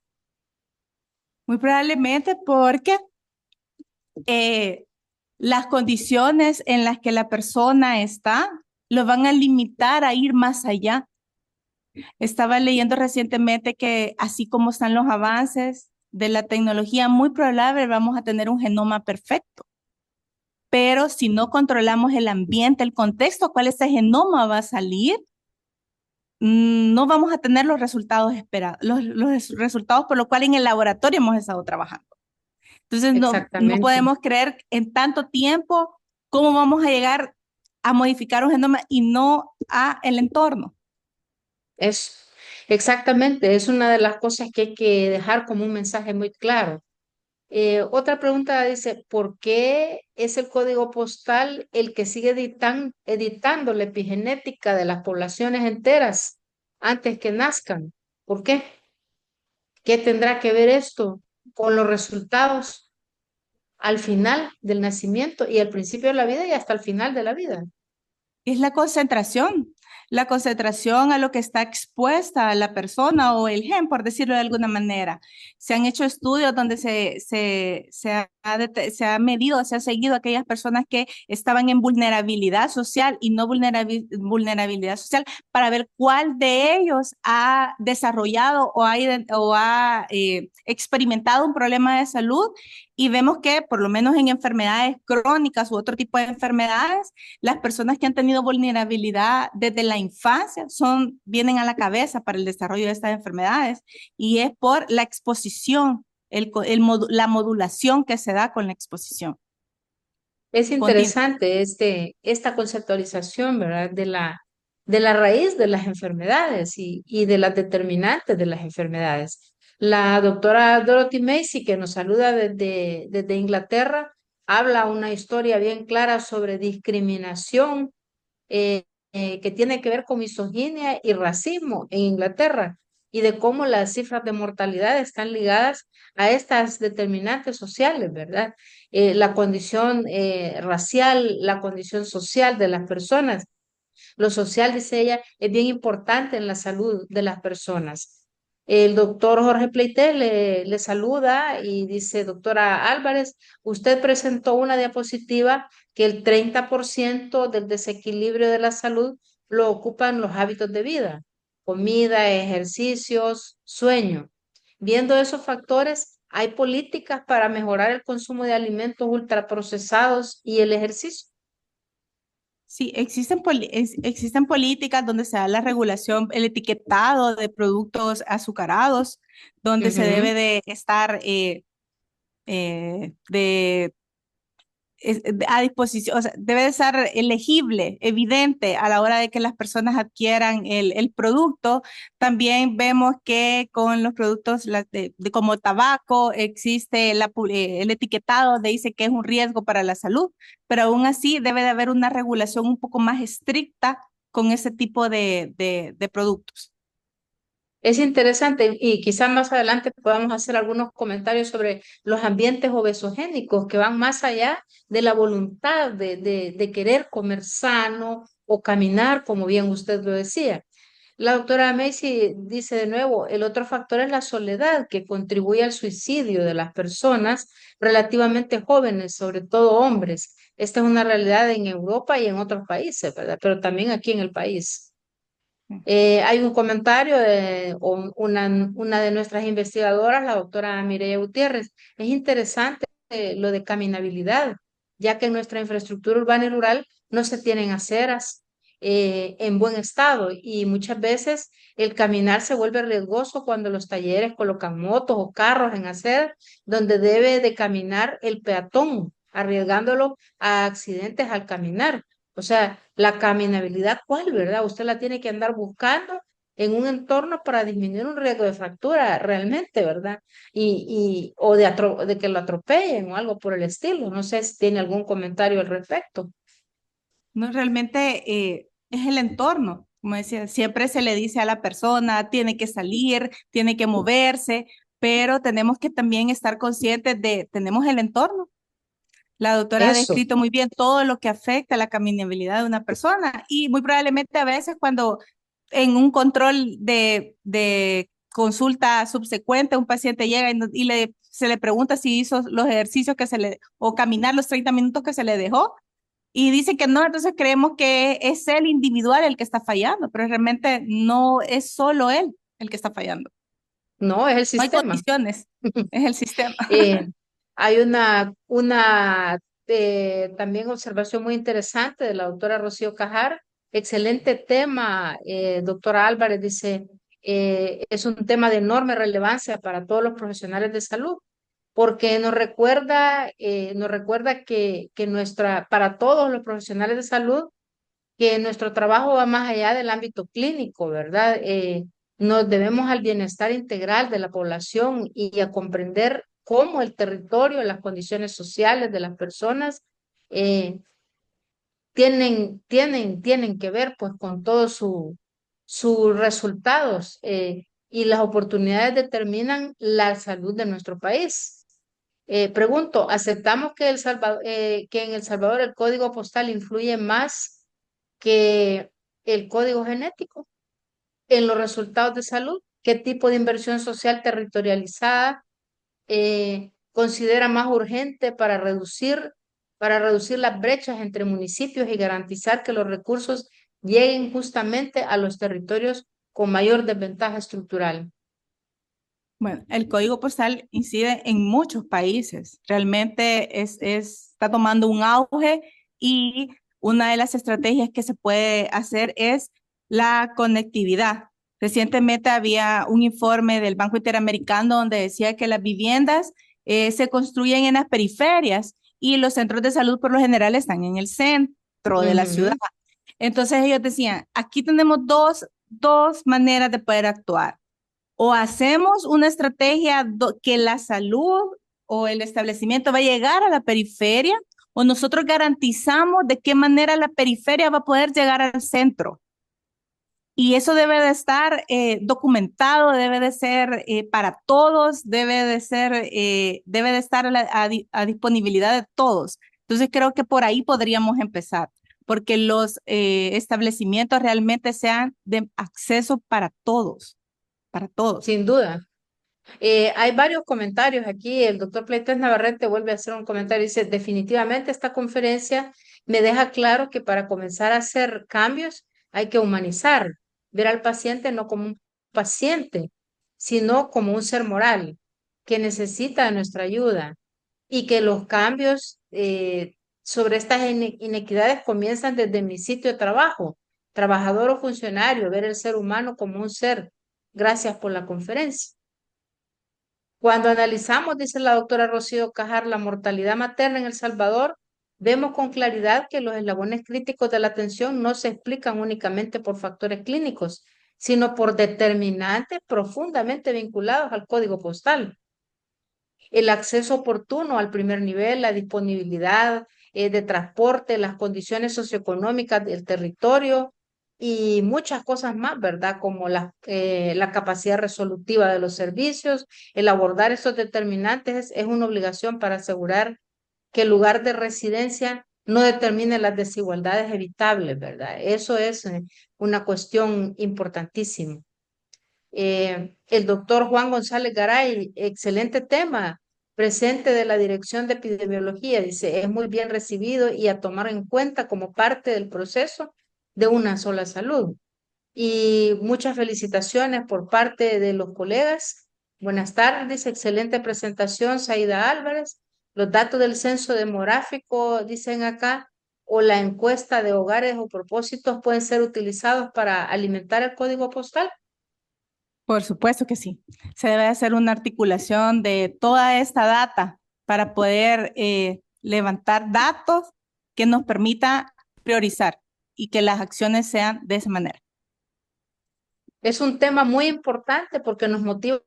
Muy probablemente porque eh, las condiciones en las que la persona está lo van a limitar a ir más allá. Estaba leyendo recientemente que así como están los avances de la tecnología, muy probable vamos a tener un genoma perfecto. Pero si no controlamos el ambiente, el contexto, cuál ese genoma va a salir, no vamos a tener los resultados esperados, los resultados por los cuales en el laboratorio hemos estado trabajando. Entonces, no Exactamente. podemos creer en tanto tiempo cómo vamos a llegar a modificar un genoma y no a el entorno. Es exactamente, es una de las cosas que hay que dejar como un mensaje muy claro. Otra pregunta dice, ¿por qué es el código postal el que sigue editando la epigenética de las poblaciones enteras antes que nazcan? ¿Por qué? ¿Qué tendrá que ver esto con los resultados al final del nacimiento y al principio de la vida y hasta el final de la vida? Es la concentración a lo que está expuesta la persona o el gen, por decirlo de alguna manera. Se han hecho estudios donde se ha medido, se ha seguido a aquellas personas que estaban en vulnerabilidad social y no vulnerabilidad social para ver cuál de ellos ha desarrollado o ha experimentado un problema de salud y vemos que por lo menos en enfermedades crónicas u otro tipo de enfermedades, las personas que han tenido vulnerabilidad desde la infancia vienen a la cabeza para el desarrollo de estas enfermedades y es por la exposición, la modulación que se da con la exposición Es continua. interesante esta conceptualización, ¿verdad? De la raíz de las enfermedades y de las determinantes de las enfermedades. La doctora Dorothy Macy, que nos saluda desde Inglaterra, habla una historia bien clara sobre discriminación eh, que tiene que ver con misoginia y racismo en Inglaterra y de cómo las cifras de mortalidad están ligadas a estas determinantes sociales, ¿verdad? La condición racial, la condición social de las personas. Lo social, dice ella, es bien importante en la salud de las personas. El doctor Jorge Pleitel le saluda y dice, doctora Álvarez, usted presentó una diapositiva que el 30% del desequilibrio de la salud lo ocupan los hábitos de vida, comida, ejercicios, sueño. Viendo esos factores, hay políticas para mejorar el consumo de alimentos ultraprocesados y el ejercicio. Sí, existen políticas donde se da la regulación, el etiquetado de productos azucarados, donde se Ujú. debe de estar, de a disposición, o sea, debe de ser elegible, evidente a la hora de que las personas adquieran el producto. También vemos que con los productos como tabaco existe el etiquetado donde dice que es un riesgo para la salud, pero aún así debe de haber una regulación un poco más estricta con ese tipo de productos. Es interesante y quizás más adelante podamos hacer algunos comentarios sobre los ambientes obesogénicos que van más allá de la voluntad de querer comer sano o caminar, como bien usted lo decía. La doctora Macy dice de nuevo, el otro factor es la soledad que contribuye al suicidio de las personas relativamente jóvenes, sobre todo hombres. Esta es una realidad en Europa y en otros países, ¿verdad? Pero también aquí en el país. Hay un comentario de una de nuestras investigadoras, la doctora Mireya Gutiérrez. Es interesante lo de caminabilidad, ya que en nuestra infraestructura urbana y rural no se tienen aceras en buen estado y muchas veces el caminar se vuelve riesgoso cuando los talleres colocan motos o carros en aceras donde debe de caminar el peatón, arriesgándolo a accidentes al caminar. O sea, la caminabilidad, ¿cuál, verdad? Usted la tiene que andar buscando en un entorno para disminuir un riesgo de fractura realmente, ¿verdad? O de que lo atropellen o algo por el estilo. No sé si tiene algún comentario al respecto. No, realmente es el entorno. Como decía, siempre se le dice a la persona, tiene que salir, tiene que moverse, pero tenemos que también estar conscientes de, tenemos el entorno. La doctora ha Eso. descrito muy bien todo lo que afecta a la caminabilidad de una persona y muy probablemente a veces cuando en un control de consulta subsecuente un paciente llega se le pregunta si hizo los ejercicios o caminar los 30 minutos que se le dejó y dice que no, entonces creemos que es el individual el que está fallando, pero realmente no es solo él el que está fallando. No, es el No hay sistema. condiciones, es el sistema. Eh, Hay una también observación muy interesante de la doctora Rocío Cajar. Excelente tema, doctora Álvarez dice, es un tema de enorme relevancia para todos los profesionales de salud, porque nos recuerda que para todos los profesionales de salud, que nuestro trabajo va más allá del ámbito clínico, ¿verdad? Nos debemos al bienestar integral de la población y a comprender cómo el territorio, las condiciones sociales de las personas eh, tienen que ver pues con todos sus resultados y las oportunidades determinan la salud de nuestro país. Pregunto, ¿aceptamos que, que en El Salvador el código postal influye más que el código genético en los resultados de salud? ¿Qué tipo de inversión social territorializada considera más urgente para reducir las brechas entre municipios y garantizar que los recursos lleguen justamente a los territorios con mayor desventaja estructural? Bueno, el código postal incide en muchos países. Realmente está tomando un auge y una de las estrategias que se puede hacer es la conectividad. Recientemente había un informe del Banco Interamericano donde decía que las viviendas se construyen en las periferias y los centros de salud por lo general están en el centro de la ciudad. Ujú. Entonces ellos decían, aquí tenemos dos maneras de poder actuar o hacemos una estrategia que la salud o el establecimiento va a llegar a la periferia, o nosotros garantizamos de qué manera la periferia va a poder llegar al centro. Y eso debe de estar documentado, debe de ser para todos, debe de estar a disponibilidad de todos. Entonces creo que por ahí podríamos empezar, porque los establecimientos realmente sean de acceso para todos, para todos. Sin duda. Hay varios comentarios aquí. El doctor Pleites Navarrete vuelve a hacer un comentario. Dice, definitivamente esta conferencia me deja claro que para comenzar a hacer cambios hay que humanizar, ver al paciente no como un paciente, sino como un ser moral que necesita de nuestra ayuda y que los cambios sobre estas inequidades comienzan desde mi sitio de trabajo, trabajador o funcionario, ver el ser humano como un ser. Gracias por la conferencia. Cuando analizamos, dice la doctora Rocío Cajar, la mortalidad materna en El Salvador, vemos con claridad que los eslabones críticos de la atención no se explican únicamente por factores clínicos, sino por determinantes profundamente vinculados al código postal. El acceso oportuno al primer nivel, la disponibilidad de transporte, las condiciones socioeconómicas del territorio y muchas cosas más, ¿verdad? Como la capacidad resolutiva de los servicios. El abordar esos determinantes es una obligación para asegurar que el lugar de residencia no determine las desigualdades evitables, ¿verdad? Eso es una cuestión importantísima. El doctor Juan González Garay, excelente tema, presente de la Dirección de Epidemiología, dice, es muy bien recibido y a tomar en cuenta como parte del proceso de una sola salud. Y muchas felicitaciones por parte de los colegas. Buenas tardes, dice, excelente presentación, Saida Álvarez. Los datos del censo demográfico, dicen acá, o la encuesta de hogares o propósitos pueden ser utilizados para alimentar el código postal. Por supuesto que sí. Se debe hacer una articulación de toda esta data para poder levantar datos que nos permita priorizar y que las acciones sean de esa manera. Es un tema muy importante porque nos motiva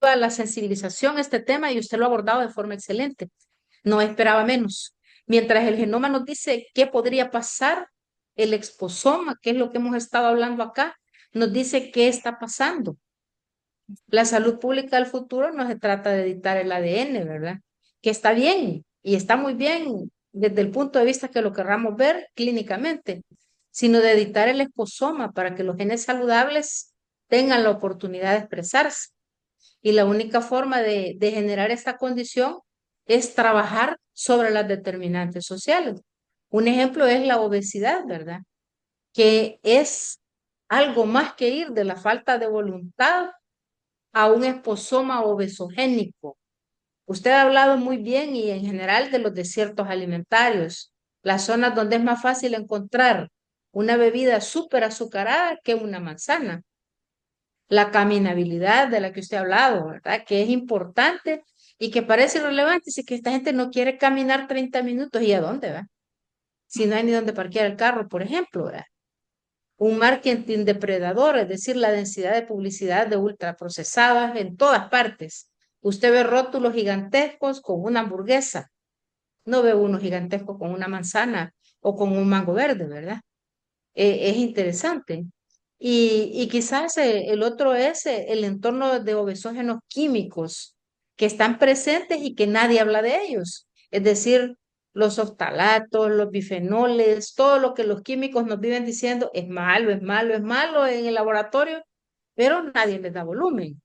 la sensibilización a este tema y usted lo ha abordado de forma excelente. No esperaba menos. Mientras el genoma nos dice qué podría pasar, el exposoma, que es lo que hemos estado hablando acá, nos dice qué está pasando. La salud pública del futuro no se trata de editar el ADN, ¿verdad? Que está bien y está muy bien desde el punto de vista que lo querramos ver clínicamente, sino de editar el exposoma para que los genes saludables tengan la oportunidad de expresarse. Y la única forma de generar esta condición es trabajar sobre las determinantes sociales. Un ejemplo es la obesidad, ¿verdad? Que es algo más que ir de la falta de voluntad a un esposoma obesogénico. Usted ha hablado muy bien y en general de los desiertos alimentarios, las zonas donde es más fácil encontrar una bebida súper azucarada que una manzana. La caminabilidad de la que usted ha hablado, ¿verdad? Que es importante y que parece irrelevante, si que esta gente no quiere caminar 30 minutos, ¿y a dónde va? Si no hay ni dónde parquear el carro, por ejemplo, ¿verdad? Un marketing depredador, es decir, la densidad de publicidad de ultraprocesadas en todas partes. Usted ve rótulos gigantescos con una hamburguesa, no ve uno gigantesco con una manzana o con un mango verde, ¿verdad? Es interesante. Y quizás el otro es el entorno de obesógenos químicos que están presentes y que nadie habla de ellos. Es decir, los oftalatos, los bifenoles, todo lo que los químicos nos viven diciendo es malo, es malo, es malo en el laboratorio, pero nadie les da volumen.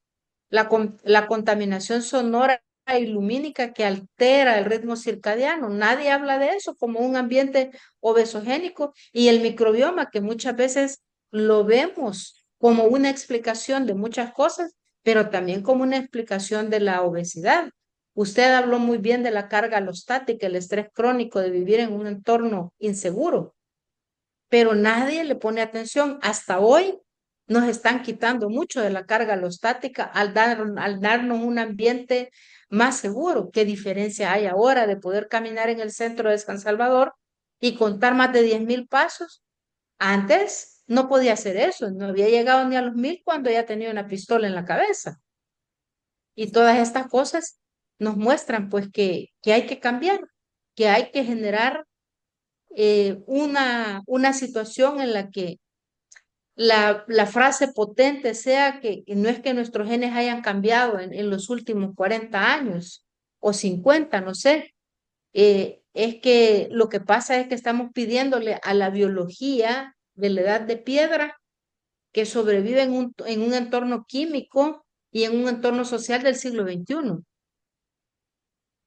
La contaminación sonora y lumínica que altera el ritmo circadiano. Nadie habla de eso como un ambiente obesogénico y el microbioma que muchas veces lo vemos como una explicación de muchas cosas, pero también como una explicación de la obesidad. Usted habló muy bien de la carga alostática, el estrés crónico de vivir en un entorno inseguro, pero nadie le pone atención. Hasta hoy nos están quitando mucho de la carga alostática al darnos un ambiente más seguro. ¿Qué diferencia hay ahora de poder caminar en el centro de San Salvador y contar más de 10.000 pasos? Antes no podía hacer eso, no había llegado ni a los 1.000 cuando ya tenía una pistola en la cabeza. Y todas estas cosas nos muestran pues que hay que cambiar, que hay que generar una situación en la que la frase potente sea que no es que nuestros genes hayan cambiado en los últimos 40 años o 50, no sé, es que lo que pasa es que estamos pidiéndole a la biología de la edad de piedra que sobrevive en un entorno químico y en un entorno social del siglo XXI.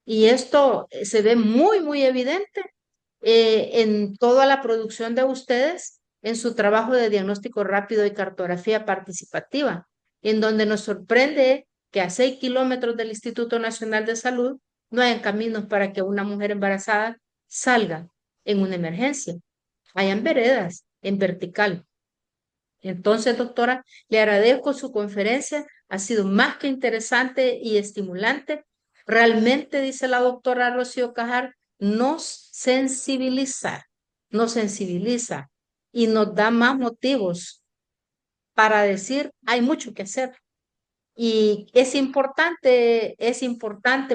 Y esto se ve muy, muy evidente en toda la producción de ustedes, en su trabajo de diagnóstico rápido y cartografía participativa, en donde nos sorprende que a 6 kilómetros del Instituto Nacional de Salud no hayan caminos para que una mujer embarazada salga en una emergencia. Hayan veredas en vertical. Entonces, doctora, le agradezco su conferencia, ha sido más que interesante y estimulante. Realmente, dice la doctora Rocío Cajar, nos sensibiliza y nos da más motivos para decir, hay mucho que hacer. Y es importante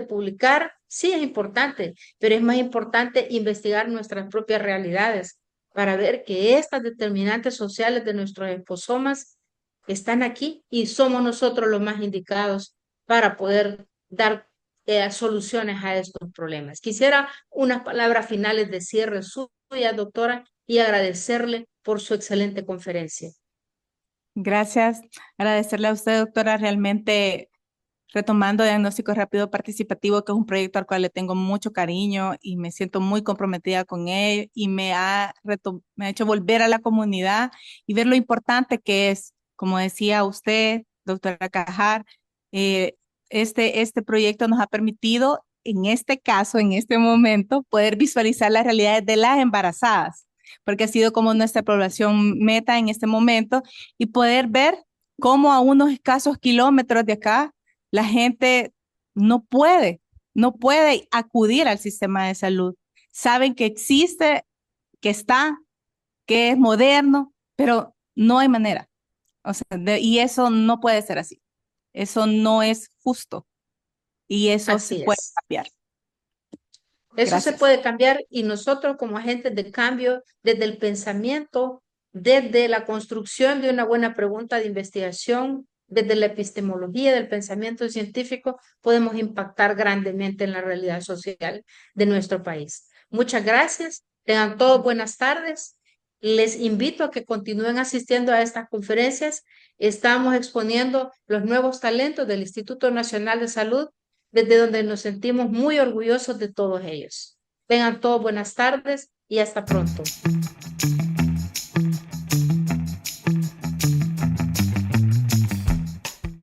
publicar, sí es importante, pero es más importante investigar nuestras propias realidades para ver que estas determinantes sociales de nuestros exposomas están aquí y somos nosotros los más indicados para poder dar soluciones a estos problemas. Quisiera unas palabras finales de cierre suya, doctora, y agradecerle por su excelente conferencia. Gracias. Agradecerle a usted, doctora, realmente retomando Diagnóstico Rápido Participativo, que es un proyecto al cual le tengo mucho cariño y me siento muy comprometida con él y me ha hecho volver a la comunidad y ver lo importante que es, como decía usted, doctora Cajar, eh, este proyecto nos ha permitido, en este caso, en este momento, poder visualizar las realidades de las embarazadas, porque ha sido como nuestra población meta en este momento y poder ver cómo a unos escasos kilómetros de acá la gente no puede acudir al sistema de salud. Saben que existe, que está, que es moderno, pero no hay manera. O sea, y eso no puede ser así. Eso no es justo y eso se Así puede es. cambiar. Eso se Gracias. puede cambiar y nosotros como agentes de cambio, desde el pensamiento, desde la construcción de una buena pregunta de investigación, desde la epistemología del pensamiento científico, podemos impactar grandemente en la realidad social de nuestro país. Muchas gracias. Tengan todos buenas tardes. Les invito a que continúen asistiendo a estas conferencias. Estamos exponiendo los nuevos talentos del Instituto Nacional de Salud desde donde nos sentimos muy orgullosos de todos ellos. Tengan todos buenas tardes y hasta pronto.